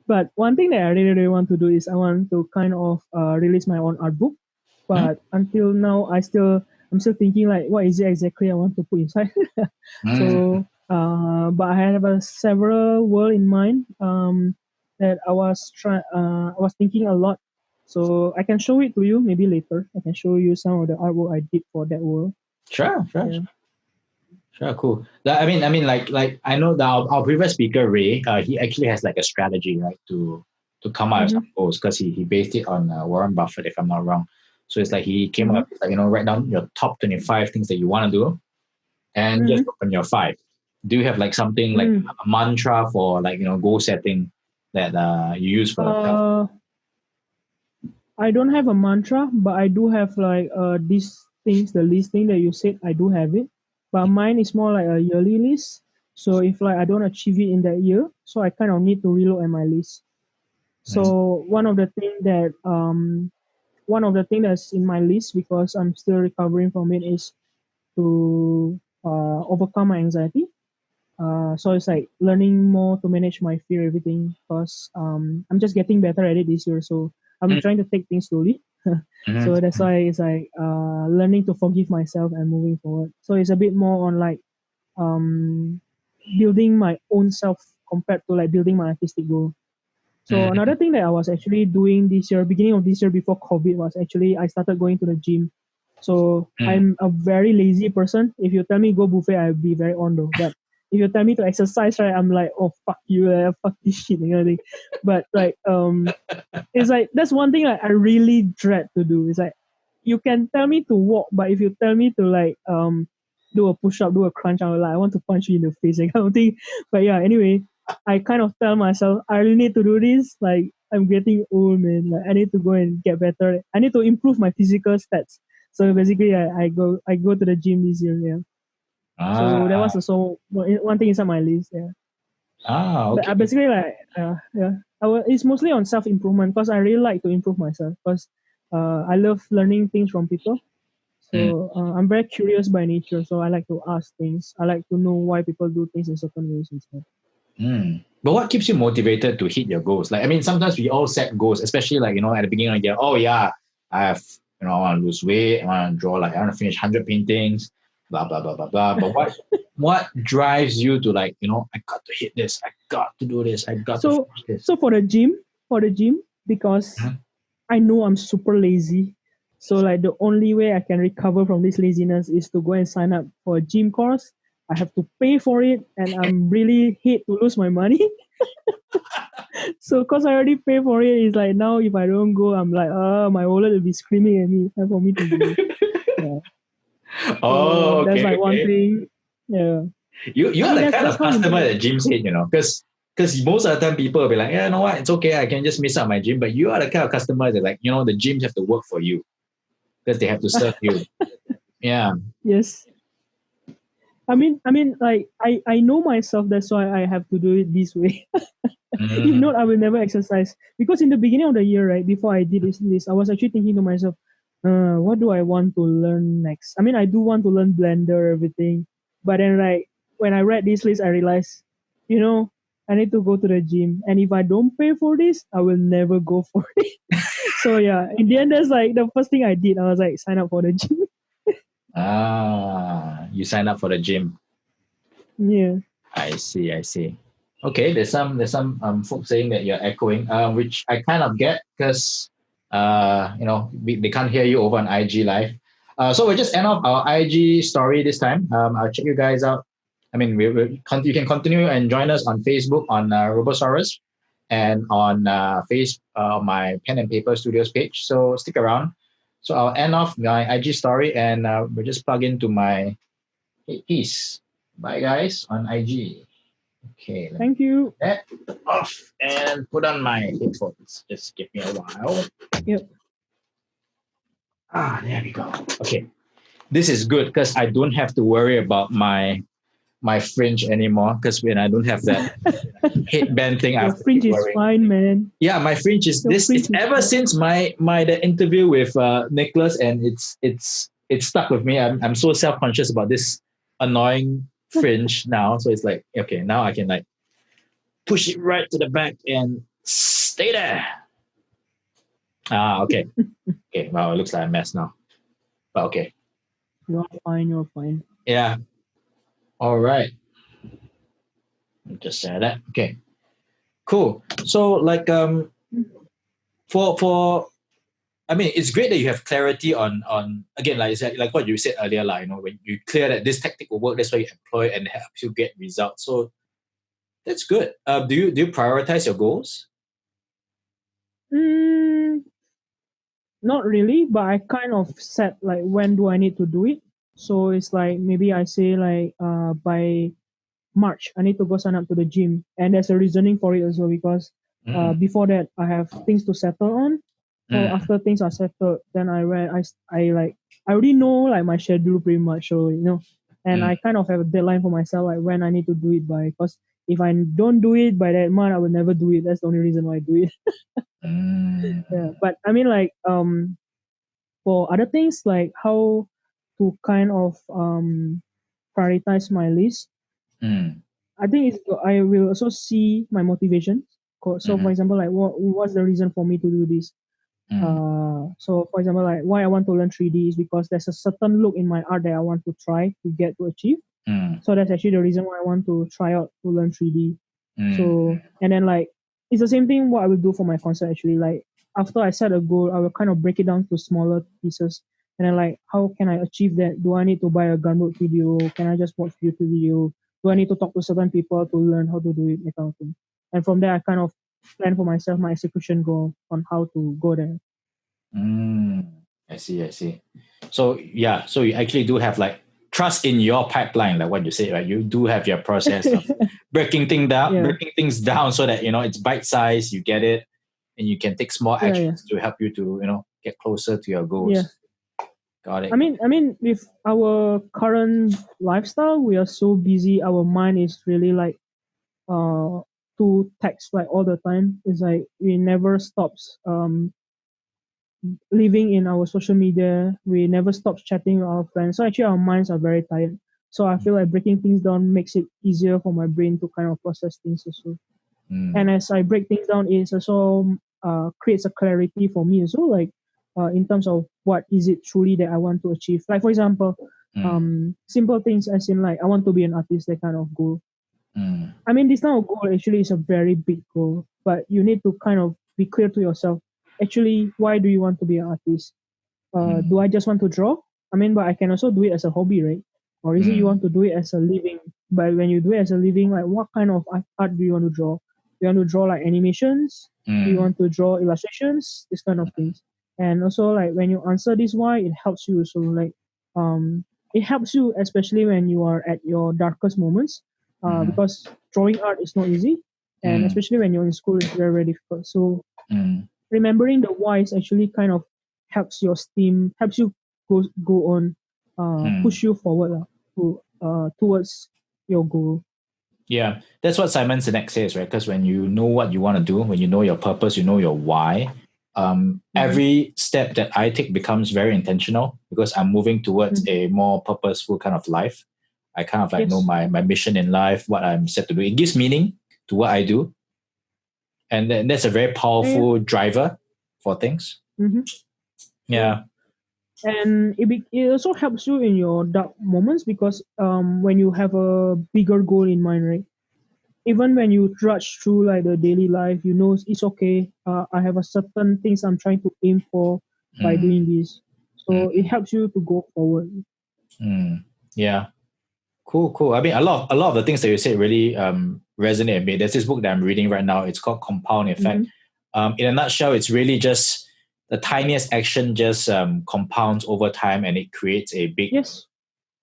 but one thing that I really really want to do is I want to kind of release my own art book. Hmm? But until now, I'm still thinking like what is it exactly I want to put inside. Mm. So, but I have several world in mind that I was thinking a lot. So I can show it to you maybe later. I can show you some of the artwork I did for that world. Sure, sure, Yeah. sure, cool. I mean, like I know that our previous speaker Ray, he actually has like a strategy, right, to come out with some Mm-hmm. goals because he based it on Warren Buffett, if I'm not wrong. So it's like he came Mm-hmm. up with like write down your top 25 things that you want to do, and just Mm-hmm. open your five. Do you have like something like Mm. a mantra for like goal setting that you use for yourself? Uh, I don't have a mantra, but I do have like these things, the listing that you said, I do have it. But mine is more like a yearly list. So if like I don't achieve it in that year, so I kind of need to relook at my list. Mm, So one of the thing that's in my list because I'm still recovering from it is to overcome my anxiety. So it's like learning more to manage my fear, everything, because I'm just getting better at it this year. So I'm mm, trying to take things slowly. mm, So that's mm, why it's like learning to forgive myself and moving forward. So it's a bit more on like um, building my own self compared to like building my artistic goal. So mm, another thing that I was actually doing this year, beginning of this year before COVID, was actually I started going to the gym. So mm. I'm a very lazy person. If you tell me go buffet, I'll be very on though. But if you tell me to exercise, right, I'm like, oh fuck you, fuck this shit, you know. But like it's like that's one thing like, I really dread to do. It's like you can tell me to walk, but if you tell me to like do a push up, do a crunch, I'm like I want to punch you in the face, that kind of thing. But yeah, anyway, I kind of tell myself I really need to do this. Like I'm getting old, man. Like I need to go and get better. I need to improve my physical stats. So basically, I go to the gym this year. Yeah. So that was Ah, also one thing inside my list. Yeah. But okay. basically, like, yeah, it's mostly on self improvement because I really like to improve myself because I love learning things from people. Mm, So I'm very curious by nature. So I like to ask things. I like to know why people do things in certain ways and stuff. mm. But what keeps you motivated to hit your goals? Like, I mean, sometimes we all set goals, especially like, at the beginning of the year. Oh, yeah, I have, I want to lose weight. I want to draw, like, I want to finish 100 paintings, blah, blah, blah, blah, blah. But what drives you to like, I got to hit this. I got to do this. I got to So finish this. so for the gym, because Mhm. I know I'm super lazy. So like the only way I can recover from this laziness is to go and sign up for a gym course. I have to pay for it, and I'm really hate to lose my money. So because I already pay for it, it's like now if I don't go, I'm like, my wallet will be screaming at me for me to go. Yeah. So Oh, that's okay, like one okay. thing. Yeah. You I are mean the kind that's of how customer important. that gym said, because most of the time people will be like, yeah, you know what, it's okay, I can just miss out my gym. But you are the kind of customer that like, the gyms have to work for you because they have to serve you. Yeah. Yes. Like I know myself. That's why I have to do it this way. If Mm, not, I will never exercise. Because in the beginning of the year, right before I did this, I was actually thinking to myself, what do I want to learn next? I mean, I do want to learn Blender, everything. But then, like when I read this list, I realized, you know, I need to go to the gym, and if I don't pay for this, I will never go for it. So yeah, in the end, that's like the first thing I did. I was like, sign up for the gym. you sign up for the gym. Yeah. I see, I see. Okay, there's some folks saying that you're echoing, which I kind of get because they can't hear you over on IG live. So we'll just end off our IG story this time. I'll check you guys out. I mean, you can continue and join us on Facebook on Robosaurus and on my Pen and Paper Studios page. So stick around. So I'll end off my IG story and we'll just plug into my piece. Bye guys on IG. Okay, let me Thank you. get that off and put on my headphones. Just give me a while. Yep. There we go. Okay, this is good because I don't have to worry about my my fringe anymore because when I don't have that headband thing, I Your have to keep fringe is wearing. fine, man. Yeah, my fringe is Your this. fringe It's is ever fine. since my the interview with Nicholas, and it's stuck with me. I'm so self conscious about this annoying fringe now. So it's like, okay, now I can like push it right to the back and stay there. Ah, okay. Okay, well, it looks like a mess now. But okay. You're fine. You're fine. Yeah. All right. Just say that. Okay. Cool. So like for I mean it's great that you have clarity on again like like what you said earlier, like when you clear that this tactic will work, that's why you employ and helps you get results. So that's good. Do you prioritize your goals? Mm, not really, but I kind of set like when do I need to do it. So it's like maybe I say like by March I need to go sign up to the gym, and there's a reasoning for it as well because Mm, before that I have things to settle on. So mm, after things are settled, then I already know like my schedule pretty much. So and mm, I kind of have a deadline for myself like when I need to do it by. Because if I don't do it by that month, I will never do it. That's the only reason why I do it. mm, Yeah, but I mean like for other things like how to kind of prioritize my list. mm, I think I will also see my motivation. So for mm, example, like what's the reason for me to do this? mm, So for example, like why I want to learn 3D is because there's a certain look in my art that I want to try to get to achieve. mm, So that's actually the reason why I want to try out to learn 3D. mm, So and then like it's the same thing what I will do for my concert actually. Like after I set a goal, I will kind of break it down to smaller pieces. And then like how can I achieve that? Do I need to buy a Gunboat video? Can I just watch YouTube video? Do I need to talk to certain people to learn how to do it? That kind of thing. And from there I kind of plan for myself my execution goal on how to go there. mm. I see. So yeah, so you actually do have like trust in your pipeline, like what you said, right? You do have your process of Yeah, breaking things down so that it's bite size, you get it, and you can take small yeah. actions to help you to get closer to your Yeah. goals. Got it. I mean, with our current lifestyle, we are so busy. Our mind is really like uh to text like all the time. It's like we never stops living in our social media. We never stops chatting with our friends. So actually, our minds are very tired. So I feel like breaking things down makes it easier for my brain to kind of process things also. Mm, And as I break things down, it also creates a clarity for me as well, like in terms of what is it truly that I want to achieve. Like for example, mm, simple things as in like I want to be an artist, that kind of goal. mm, I mean, this kind of goal actually is a very big goal, but you need to kind of be clear to yourself. Actually, why do you want to be an artist? Do mm, I just want to draw? I mean, but I can also do it as a hobby, right? Or is it you mm, want to do it as a living? But when you do it as a living, like what kind of art do you want to draw? Do you want to draw like animations? Do you mm, want to draw illustrations? This kind of things. And also like when you answer this why, it helps you. So like it helps you especially when you are at your darkest moments. mm, Because drawing art is not easy. And mm, especially when you're in school, it's very, very difficult. So mm, remembering the whys actually kind of helps you go on, mm. push you forward towards your goal. Yeah, that's what Simon Sinek says, right? Because when you know what you want to do, when you know your purpose, you know your why, Mm-hmm. every step that I take becomes very intentional because I'm moving towards Mm-hmm. a more purposeful kind of life. I kind of like know Yes. my mission in life, what I'm set to do. It gives meaning to what I do. And then that's a very Yeah, yeah. powerful driver for things. Mm-hmm. Yeah. Yeah. And it also helps you in your dark moments because when you have a bigger goal in mind, right? Even when you trudge through like the daily life, you know it's okay. I have a certain things I'm trying to aim for by Mm, doing this. So it mm, helps you to go forward. mm. Yeah. Cool. I mean, a lot of the things that you said really resonate with me. There's this book that I'm reading right now. It's called Compound Mm-hmm. Effect. In a nutshell, it's really just the tiniest action just compounds over time, and it creates a big Yes.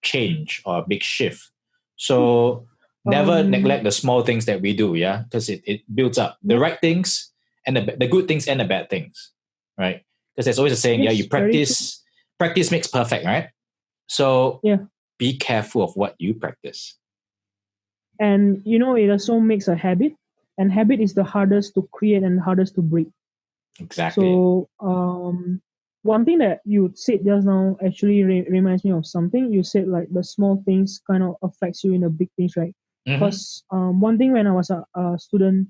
change or a big shift. So never Um, neglect the small things that we do, yeah, because it builds up the yeah, right things and the good things and the bad things, right? Because there's always a saying, yeah, you yes, very true. practice makes perfect, right? So Yeah, be careful of what you practice. And it also makes a habit, and habit is the hardest to create and hardest to break. Exactly. So one thing that you said just now actually reminds me of something. You said like the small things kind of affects you in the big things, right? Mm-hmm. Because one thing when I was a student,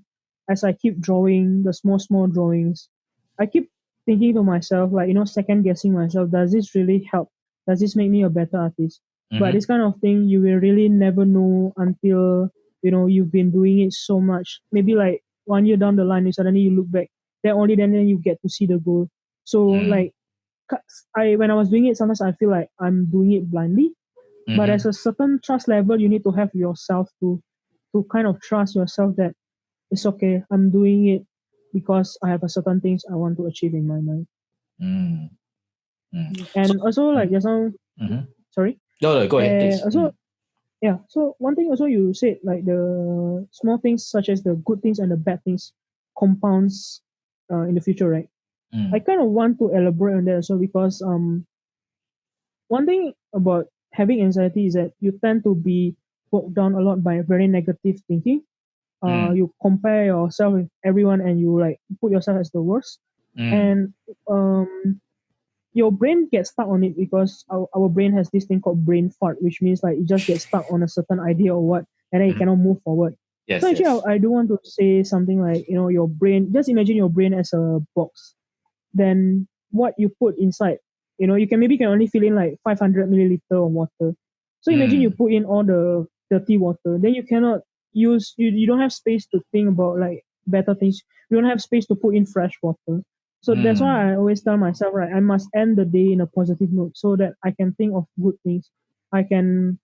as I keep drawing the small drawings, I keep thinking to myself like second guessing myself. Does this really help? Does this make me a better artist? But Mm-hmm. this kind of thing you will really never know until you've been doing it so much. Maybe like 1 year down the line, you suddenly you look back, then only then you get to see the goal. So Mm. like I when I was doing it, sometimes I feel like I'm doing it blindly. But Mm-hmm. there's a certain trust level you need to have yourself to kind of trust yourself that it's okay. I'm doing it because I have a certain things I want to achieve in my mind. Mm. Mm. So, And also like just now, mm-hmm. sorry. No, no, go ahead, please. Also yeah. So one thing also you said like the small things such as the good things and the bad things compounds in the future, right? I Mm. kind of want to elaborate on that also because one thing about having anxiety is that you tend to be bogged down a lot by very negative thinking. Mm. You compare yourself with everyone and you like put yourself as the worst, Mm. and your brain gets stuck on it because our brain has this thing called brain fart, which means like it just gets stuck on a certain idea or what, and then it Mm. cannot move forward. So Yes, actually, yes. I do want to say something like your brain. Just imagine your brain as a box, then what you put inside, you can only fill in like 500 milliliter of water. So imagine you Mm. put in all the dirty water, then you cannot you don't have space to think about like better things. You don't have space to put in fresh water. So that's why Mm. I always tell myself, right, I must end the day in a positive note so that I can think of good things. I can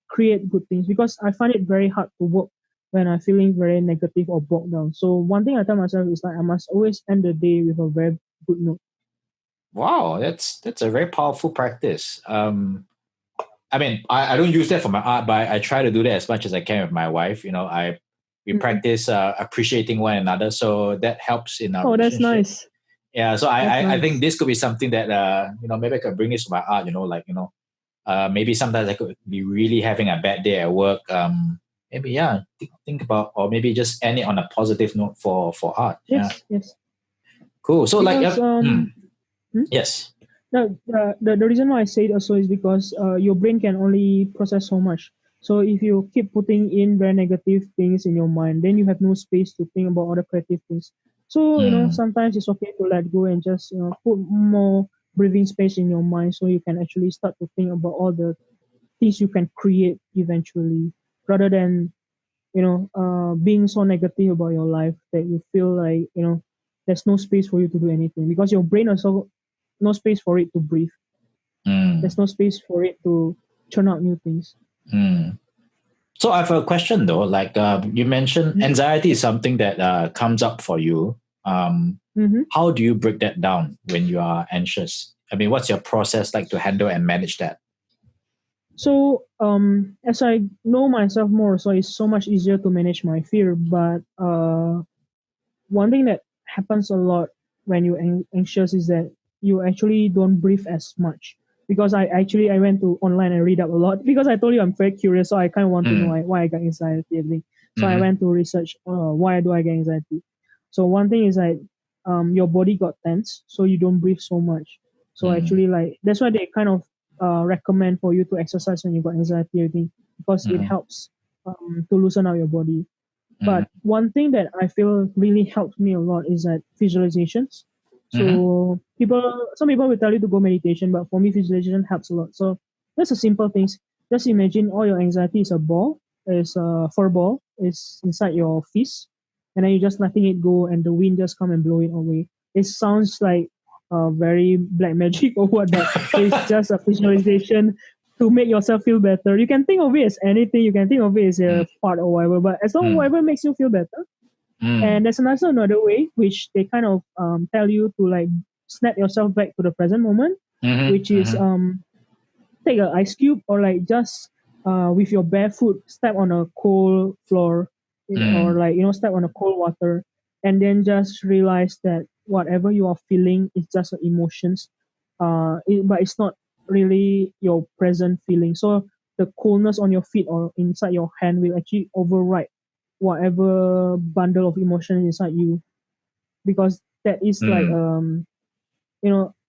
create good things, because I find it very hard to work when I'm feeling very negative or bogged down. So one thing I tell myself is like I must always end the day with a very good note. Wow, that's a very powerful practice. I mean, I don't use that for my art, but I try to do that as much as I can with my wife. We Mhm. practice appreciating one another, so that helps in our Oh, that's relationship. nice. Yeah, so That's I think nice. this could be something that maybe I could bring this to my art. Maybe sometimes I could be really having a bad day at work. Maybe yeah, think about, or maybe just end it on a positive note for art. Yeah, Yes, yes. cool. So like, Because hmm? yes. No, the reason why I say it also is because your brain can only process so much. So if you keep putting in very negative things in your mind, then you have no space to think about other creative things. So Mm, sometimes it's okay to let go and just put more breathing space in your mind, so you can actually start to think about all the things you can create eventually, rather than being so negative about your life that you feel like there's no space for you to do anything, because your brain also no space for it to breathe. mm, There's no space for it to churn out new things. mm. So I have a question though. Like you mentioned, anxiety is something that comes up for you. Mm-hmm. How do you break that down when you are anxious? I mean, what's your process like to handle and manage that? So as I know myself more, so it's so much easier to manage my fear. But one thing that happens a lot when you're anxious is that you actually don't breathe as much. Because I went to online and read up a lot, because I told you I'm very curious, so I kind of want to know Mm, why I got anxiety and everything. So I mm-hmm, went to research why do I get anxiety. So one thing is like your body got tense, so you don't breathe so much. So mm, actually, like that's why they kind of recommend for you to exercise when you got anxiety and everything, because it mm-hmm, helps to loosen out your body. mm-hmm, But one thing that I feel really helps me a lot is that visualizations. mm-hmm, So some people will tell you to go meditation, but for me, visualization helps a lot. So that's a simple things. Just imagine all your anxiety is a ball, is a fur ball, is inside your fist, and then you just letting it go, and the wind just come and blow it away. It sounds like very black magic or what, but it's just a visualization to make yourself feel better. You can think of it as anything. You can think of it as a fart or whatever, but as long as mm, whatever makes you feel better. mm, And there's another way which they kind of tell you to like snap yourself back to the present moment, which mm-hmm, is mm-hmm, take an ice cube, or like just with your bare foot step on a cold floor, or mm, like step on a cold water, and then just realize that whatever you are feeling is just emotions, but it's not really your present feeling. So the coolness on your feet or inside your hand will actually override whatever bundle of emotion inside you, because that is like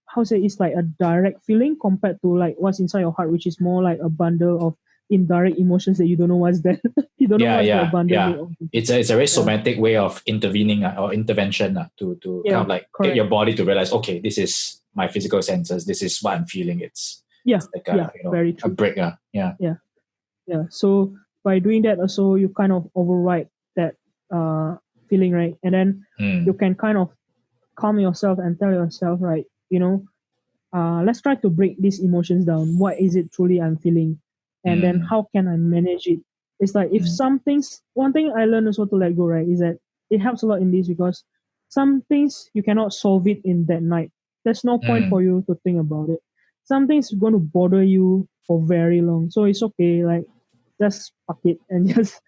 how say, it's like a direct feeling compared to like what's inside your heart, which is more like a bundle of indirect emotions that you don't know what's there. You don't know Yeah, what's that yeah, bundle yeah. made of. It's a very Yeah, somatic way of intervening or intervention to kind yeah, of like get correct. your body to realize, okay, this is my physical senses. This is what I'm feeling. Yeah, It's like yeah, very a true. break. Yeah. Yeah, yeah. So by doing that, also you kind of override that feeling, right? And then you can kind of calm yourself and tell yourself, right, let's try to break these emotions down. What is it truly I'm feeling? And then how can I manage it? It's like if some things, one thing I learned also to let go, right, is that it helps a lot in this because some things you cannot solve it in that night. There's no point for you to think about it. Some things are going to bother you for very long. So it's okay, like just fuck it and just,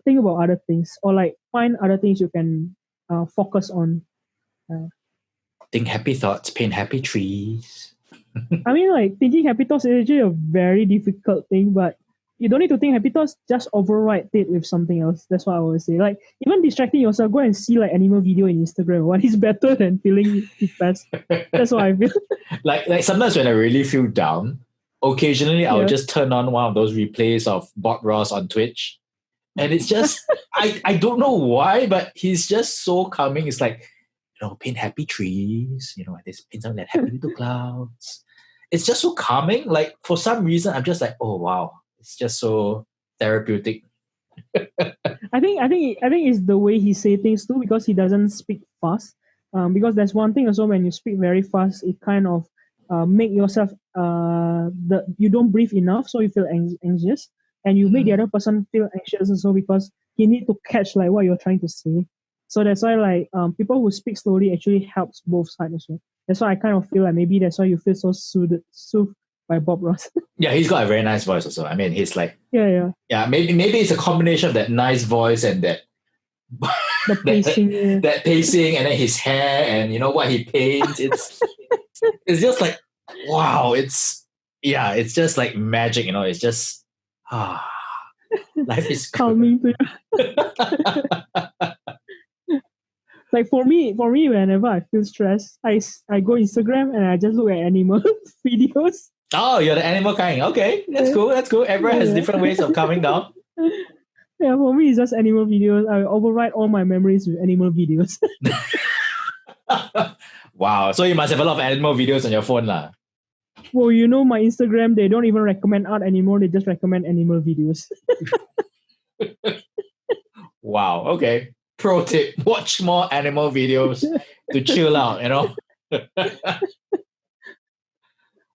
think about other things or like find other things you can focus on. Think happy thoughts, paint happy trees. I mean, like thinking happy thoughts is actually a very difficult thing, but you don't need to think happy thoughts. Just override it with something else. That's what I always say. Like even distracting yourself, go and see like animal video in Instagram. What is better than feeling depressed? That's what I feel. like sometimes when I really feel down, occasionally I'll Yeah, just turn on one of those replays of Bob Ross on Twitch. And it's just I don't know why, but he's just so calming. It's like, paint happy trees, this paint some that happy little clouds. It's just so calming. Like for some reason, I'm just like, oh wow, it's just so therapeutic. I think it's the way he say things too, because he doesn't speak fast. Because there's one thing also, when you speak very fast, it kind of make yourself you don't breathe enough, so you feel anxious, and you make the other person feel anxious also because he need to catch like what you're trying to say. So that's why like people who speak slowly actually helps both sides also. That's why I kind of feel like maybe that's why you feel so soothed by Bob Ross. Yeah, he's got a very nice voice also. I mean, he's like, Yeah. yeah, maybe it's a combination of that nice voice and that The pacing. that pacing, and then his hair and what he paints. It's just like, wow. It's just like magic. It's just life is Calming to like for me, whenever I feel stressed, I go Instagram and I just look at animal videos. Oh, you're the animal kind. Okay, that's cool. That's cool. Everyone has different ways of calming down. Yeah, for me it's just animal videos. I override all my memories with animal videos. Wow. So you must have a lot of animal videos on your phone, lah. Well, my Instagram, they don't even recommend art anymore. They just recommend animal videos. Wow. Okay. Pro tip: watch more animal videos to chill out.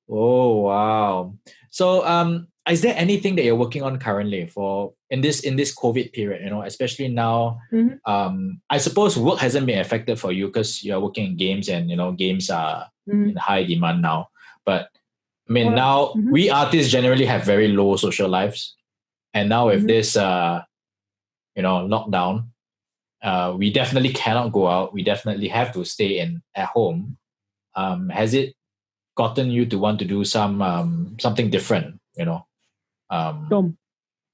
Oh wow. So is there anything that you're working on currently for in this COVID period, especially now? I suppose work hasn't been affected for you because you're working in games and games are in high demand now. But I mean, now we artists generally have very low social lives. And now with this lockdown, we definitely cannot go out. We definitely have to stay at home. Has it gotten you to want to do something different? Tom,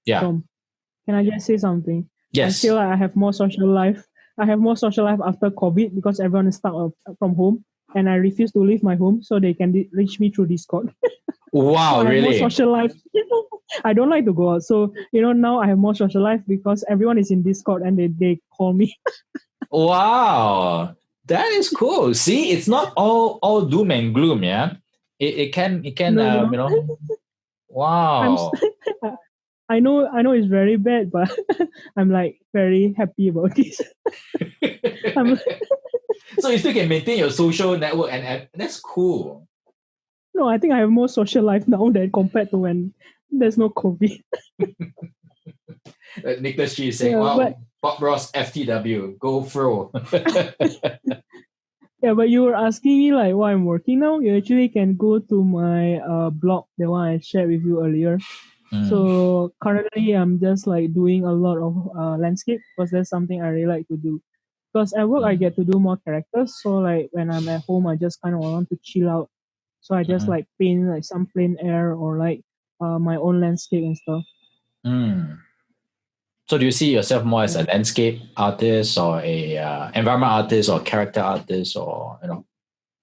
Yeah. Tom, can I just say something? Yes. I feel like I have more social life. I have more social life after COVID because everyone is stuck from home, and I refuse to leave my home so they can reach me through Discord. Wow, so I have really? more social life. I don't like to go out. So, now I have more social life because everyone is in Discord and they call me. Wow. That is cool. See, it's not all doom and gloom, yeah? It can No. Wow. I know it's very bad, but I'm like very happy about this. So you still can maintain your social network and that's cool. No, I think I have more social life now than compared to when there's no COVID. Nicholas G is saying, wow, but Bob Ross FTW, go throw. Yeah, but you were asking me like why I'm working now. You actually can go to my blog, the one I shared with you earlier. So currently I'm just like doing a lot of landscape because that's something I really like to do. Because at work I get to do more characters. So like when I'm at home, I just kind of want to chill out So I just like paint like some plain air or like my own landscape and stuff. So do you see yourself more as a landscape artist or a environment artist or character artist, or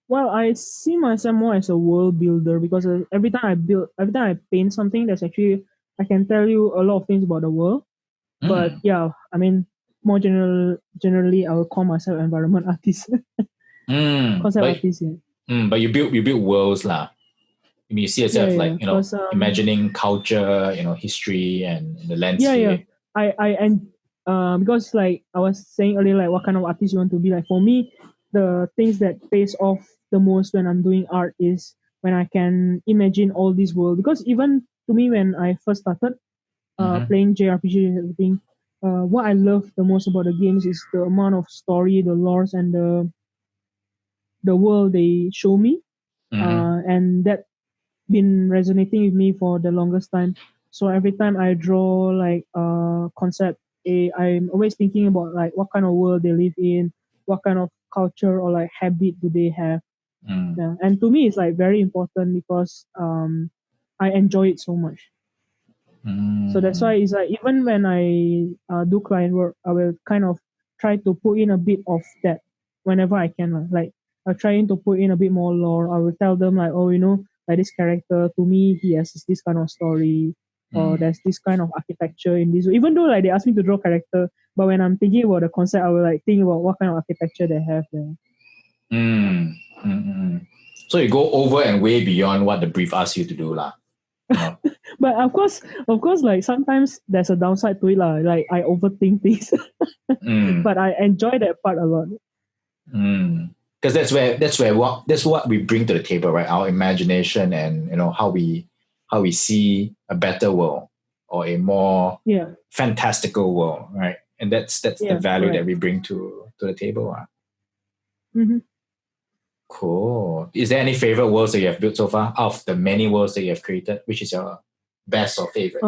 Well, I see myself more as a world builder because every time I paint something, that's actually I can tell you a lot of things about the world. But yeah, I mean, more generally, I will call myself environment artist, concept artist. Yeah. But you build worlds lah. I mean, you see yourself like imagining culture, history and the landscape. Yeah. And because like I was saying earlier, like what kind of artist you want to be. Like for me, the things that pays off the most when I'm doing art is when I can imagine all this world. Because even to me, when I first started playing JRPG and everything, what I love the most about the games is the amount of story, the lores, and the world they show me, and that been resonating with me for the longest time. So every time I draw like a concept, I'm always thinking about like what kind of world they live in, what kind of culture or like habit do they have. Yeah. And to me, it's like very important because I enjoy it so much. So that's why it's like even when I do client work, I will kind of try to put in a bit of that whenever I can. Like I'm trying to put in a bit more lore. I will tell them like, oh, like this character to me, he has this kind of story, or there's this kind of architecture in this. Even though like they ask me to draw character, but when I'm thinking about the concept, I will like think about what kind of architecture they have there. So you go over and way beyond what the brief asks you to do, lah. But of course, like sometimes there's a downside to it, lah. Like I overthink things, but I enjoy that part a lot. Because that's what we bring to the table, right? Our imagination and how we see a better world or a more fantastical world, right? And that's the value that we bring to the table. Cool. Is there any favorite worlds that you have built so far? Of the many worlds that you have created, which is your best or favorite?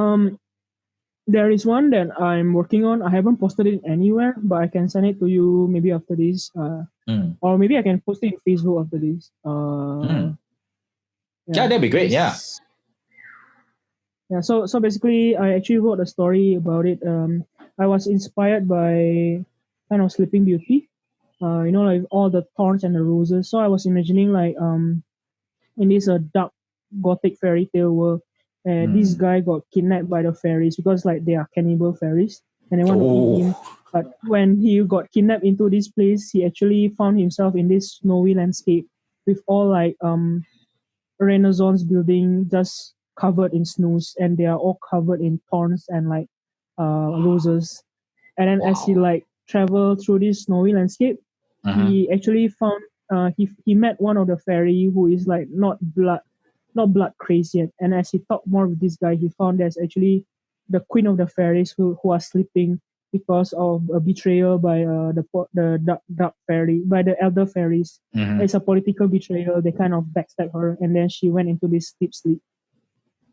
There is one that I'm working on. I haven't posted it anywhere, but I can send it to you maybe after this. Or maybe I can post it in Facebook after this. Yeah, that'd be great. Yeah. Yeah. So basically, I actually wrote a story about it. I was inspired by kind of Sleeping Beauty. Like all the thorns and the roses. So I was imagining like in this dark gothic fairy tale world, this guy got kidnapped by the fairies because like they are cannibal fairies and they want to eat him. But when he got kidnapped into this place, he actually found himself in this snowy landscape with all like Renaissance building just covered in snows, and they are all covered in thorns and like roses. And then as he like traveled through this snowy landscape, he actually found he met one of the fairy who is like not blood crazy yet. And as he talked more with this guy, he found there's actually the queen of the fairies who are sleeping because of a betrayal by the dark fairy, by the elder fairies. It's a political betrayal. They kind of backstab her, and then she went into this deep sleep.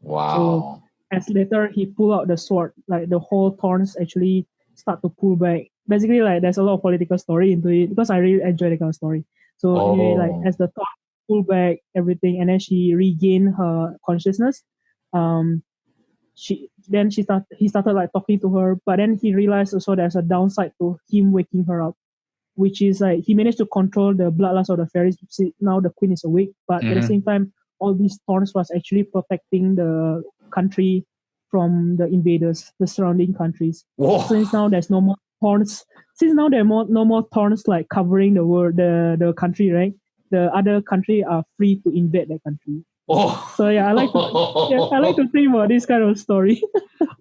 Wow. So as later he pulled out the sword, like the whole thorns actually start to pull back. Basically, like there's a lot of political story into it because I really enjoy the kind of story. So anyway, like as the thorn pull back everything, and then she regained her consciousness. He started like talking to her, but then he realized also there's a downside to him waking her up, which is like he managed to control the bloodlust of the fairies. Now the queen is awake, but at the same time, all these thorns was actually protecting the country from the invaders, the surrounding countries. Whoa. Since now there's no more thorns. Since now there are no more thorns like covering the world, the country, right? The other country are free to invade that country. So yeah, I like to think about this kind of story.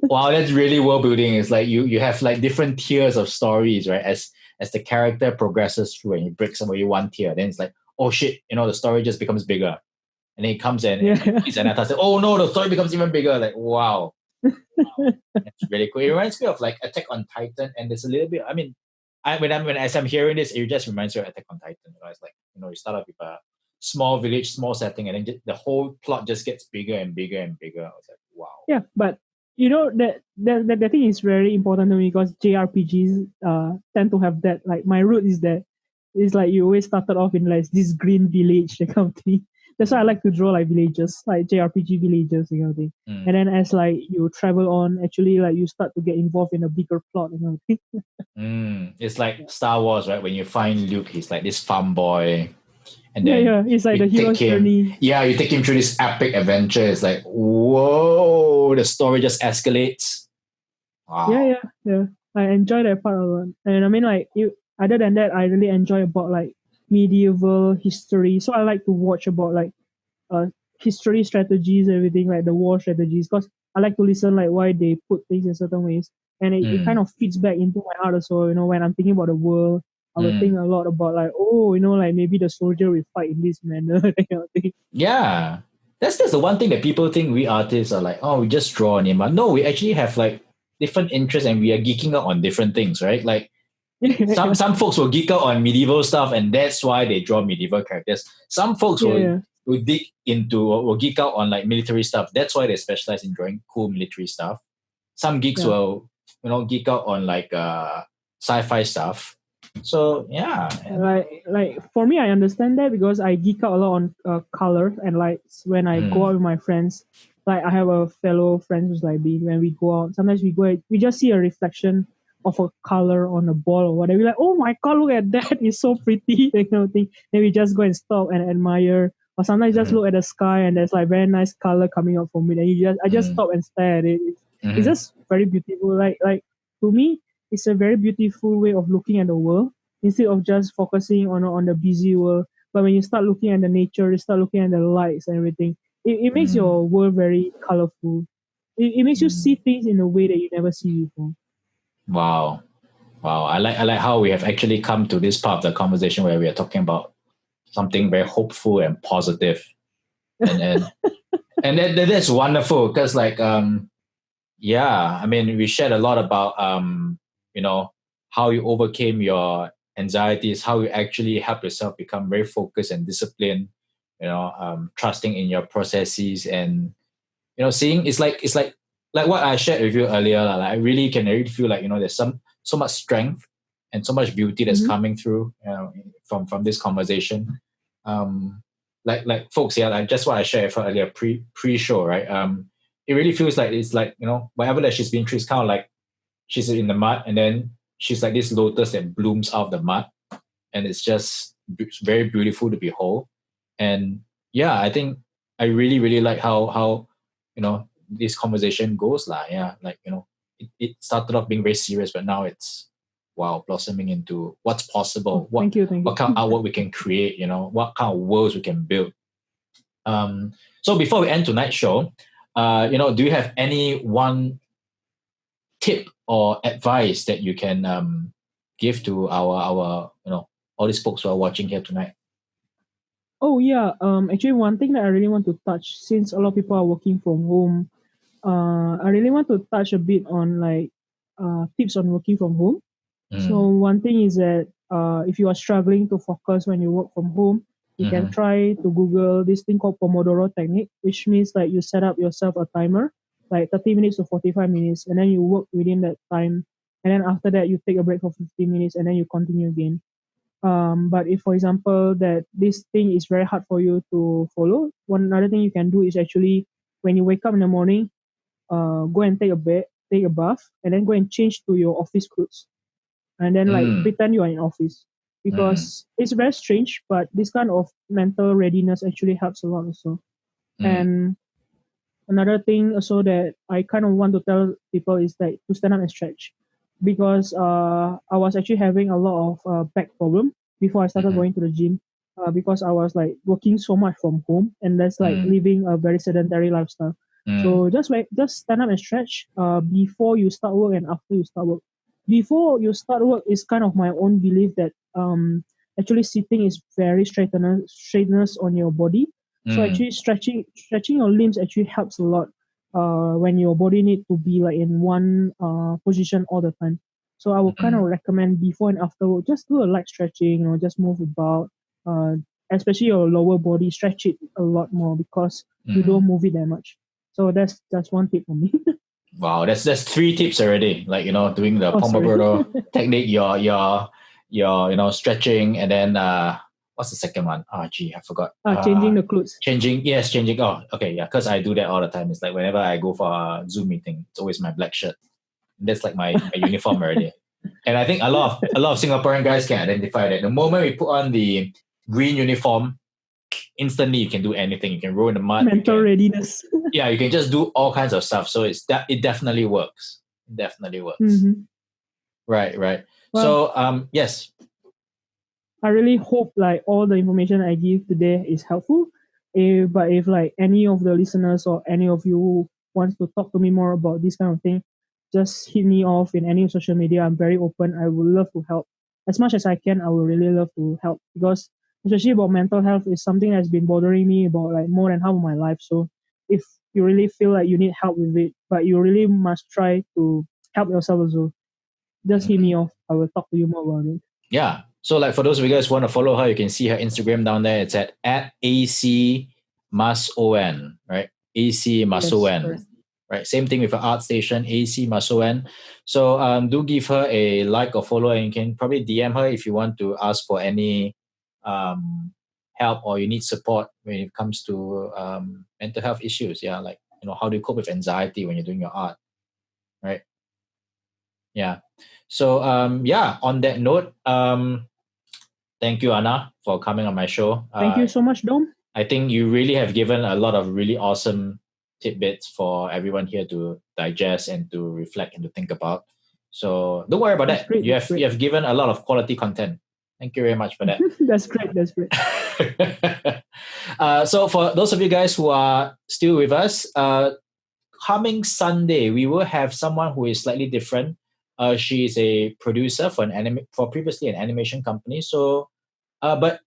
Wow, that's really world building. It's like you have like different tiers of stories, right? As the character progresses through and you break somebody one tier, then it's like, oh shit, the story just becomes bigger. And then he comes in and he's an attack. Oh no, the story becomes even bigger. Like, wow. That's really cool. It reminds me of like Attack on Titan, and there's a little bit. I mean, as I'm hearing this, it just reminds me of Attack on Titan. It's like you start off with a small village, small setting, and then the whole plot just gets bigger and bigger and bigger. I was like, wow. Yeah, but that thing is very important to me because JRPGs tend to have that. Like my root is that it's like you always started off in like this green village, that kind of thing. That's why I like to draw like villages, like JRPG villages, thing. And then as like you travel on, actually like you start to get involved in a bigger plot, thing. It's like Star Wars, right? When you find Luke, he's like this farm boy, and Yeah, then it's like the you take hero's him. journey. Yeah, you take him through this epic adventure. It's like, whoa, the story just escalates. Wow. Yeah. I enjoy that part a lot. And I mean, like, other than that, I really enjoy about like medieval history. So I like to watch about like uh history strategies, everything like the war strategies, because I like to listen like why they put things in certain ways, and it kind of fits back into my heart also. When I'm thinking about the world, I will think a lot about like, like maybe the soldier will fight in this manner, that kind of thing. Yeah. That's the one thing that people think we artists are like, oh, we just draw on him. But no, we actually have like different interests and we are geeking out on different things, right? Like some folks will geek out on medieval stuff and that's why they draw medieval characters. Some folks will dig into will geek out on like military stuff. That's why they specialize in drawing cool military stuff. Some geeks will, geek out on like sci-fi stuff. So yeah, like for me, I understand that because I geek out a lot on color, and like when I go out with my friends, like I have a fellow friend who's like me. When we go out, sometimes we just see a reflection of a color on a ball or whatever. We're like, oh my god, look at that! It's so pretty, that kind of thing. Then we just go and stop and admire, or sometimes just look at the sky and there's like very nice color coming out from it, and I just stop and stare at it. It's just very beautiful. Like to me, it's a very beautiful way of looking at the world instead of just focusing on the busy world. But when you start looking at the nature, you start looking at the lights and everything, it makes your world very colorful. It makes you see things in a way that you never see before. Wow. I like how we have actually come to this part of the conversation where we are talking about something very hopeful and positive. And that's wonderful because like I mean we shared a lot about how you overcame your anxieties, how you actually help yourself become very focused and disciplined, trusting in your processes and seeing it's like what I shared with you earlier. Like I really feel like there's so much strength and so much beauty that's coming through from this conversation. Like folks, like just what I shared with her earlier pre-show, right? It really feels like it's like whatever that she's been through is kind of like she's in the mud and then she's like this lotus that blooms out of the mud, and it's just very beautiful to behold. And I think I really really like how this conversation goes lah. Like it started off being very serious, but now it's blossoming into what's possible. Thank you. What kind of artwork we can create, what kind of worlds we can build. So before we end tonight's show, do you have any one tip or advice that you can give to our all these folks who are watching here tonight? Oh yeah, actually one thing that I really want to touch, since a lot of people are working from home, I really want to touch a bit on like tips on working from home. So one thing is that if you are struggling to focus when you work from home, you can try to Google this thing called Pomodoro technique, which means like you set up yourself a timer, like 30 minutes to 45 minutes, and then you work within that time. And then after that, you take a break for 15 minutes and then you continue again. But if, for example, that this thing is very hard for you to follow, one another thing you can do is actually when you wake up in the morning, go and take a bath, and then go and change to your office clothes, and then like pretend you are in office, because it's very strange, but this kind of mental readiness actually helps a lot also. And another thing also that I kind of want to tell people is that to stand up and stretch, because I was actually having a lot of back problem before I started going to the gym, because I was like working so much from home and that's like living a very sedentary lifestyle. So just stand up and stretch before you start work and after you start work. Before you start work is kind of my own belief that actually sitting is very straightness on your body. So actually stretching your limbs actually helps a lot when your body need to be like in one position all the time. So I would kind of recommend before and after work, just do a light stretching, just move about, especially your lower body, stretch it a lot more because you don't move it that much. So that's one tip for me. Wow, that's 3 tips already. Like doing the Pomodoro technique, your stretching, and then what's the second one? Oh, gee, I forgot. Changing the clothes. Changing. Oh, okay, yeah. Because I do that all the time. It's like whenever I go for a Zoom meeting, it's always my black shirt. That's like my uniform already. And I think a lot of Singaporean guys can identify that. The moment we put on the green uniform, instantly you can do anything. You can roll in the mud. Mental readiness. Yeah, you can just do all kinds of stuff. So it definitely works. It definitely works. Mm-hmm. Right. Well, so yes. I really hope like all the information I give today is helpful. But if like any of the listeners or any of you wants to talk to me more about this kind of thing, just hit me off in any social media. I'm very open. I would love to help as much as I can. I would really love to help because especially about mental health is something that's been bothering me about like more than half of my life. So if you really feel like you need help with it, but you really must try to help yourself also, just hit me off. I will talk to you more about it. Yeah. So like for those of you guys who want to follow her, you can see her Instagram down there. It's at AC Masoen, right? AC Masoen. Yes, right? Same thing with her art station, AC Masoen. So do give her a like or follow, and you can probably DM her if you want to ask for any help or you need support when it comes to mental health issues. Yeah, like how do you cope with anxiety when you're doing your art, right? Yeah. So on that note, thank you, Anna, for coming on my show. Thank you so much, Dom. I think you really have given a lot of really awesome tidbits for everyone here to digest and to reflect and to think about. So don't worry about that. Great, you have given a lot of quality content. Thank you very much for that. That's great. So for those of you guys who are still with us, coming Sunday we will have someone who is slightly different. She is a producer for previously an animation company. So, but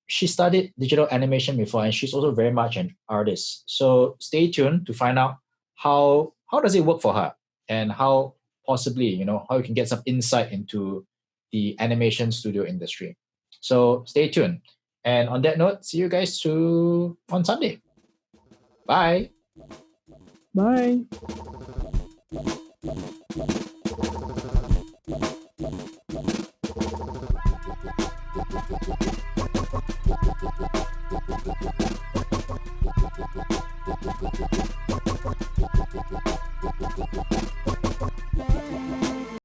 she studied digital animation before, and she's also very much an artist. So stay tuned to find out how does it work for her, and how possibly how you can get some insight into the animation studio industry. So stay tuned. And on that note, see you guys on Sunday. Bye. Bye.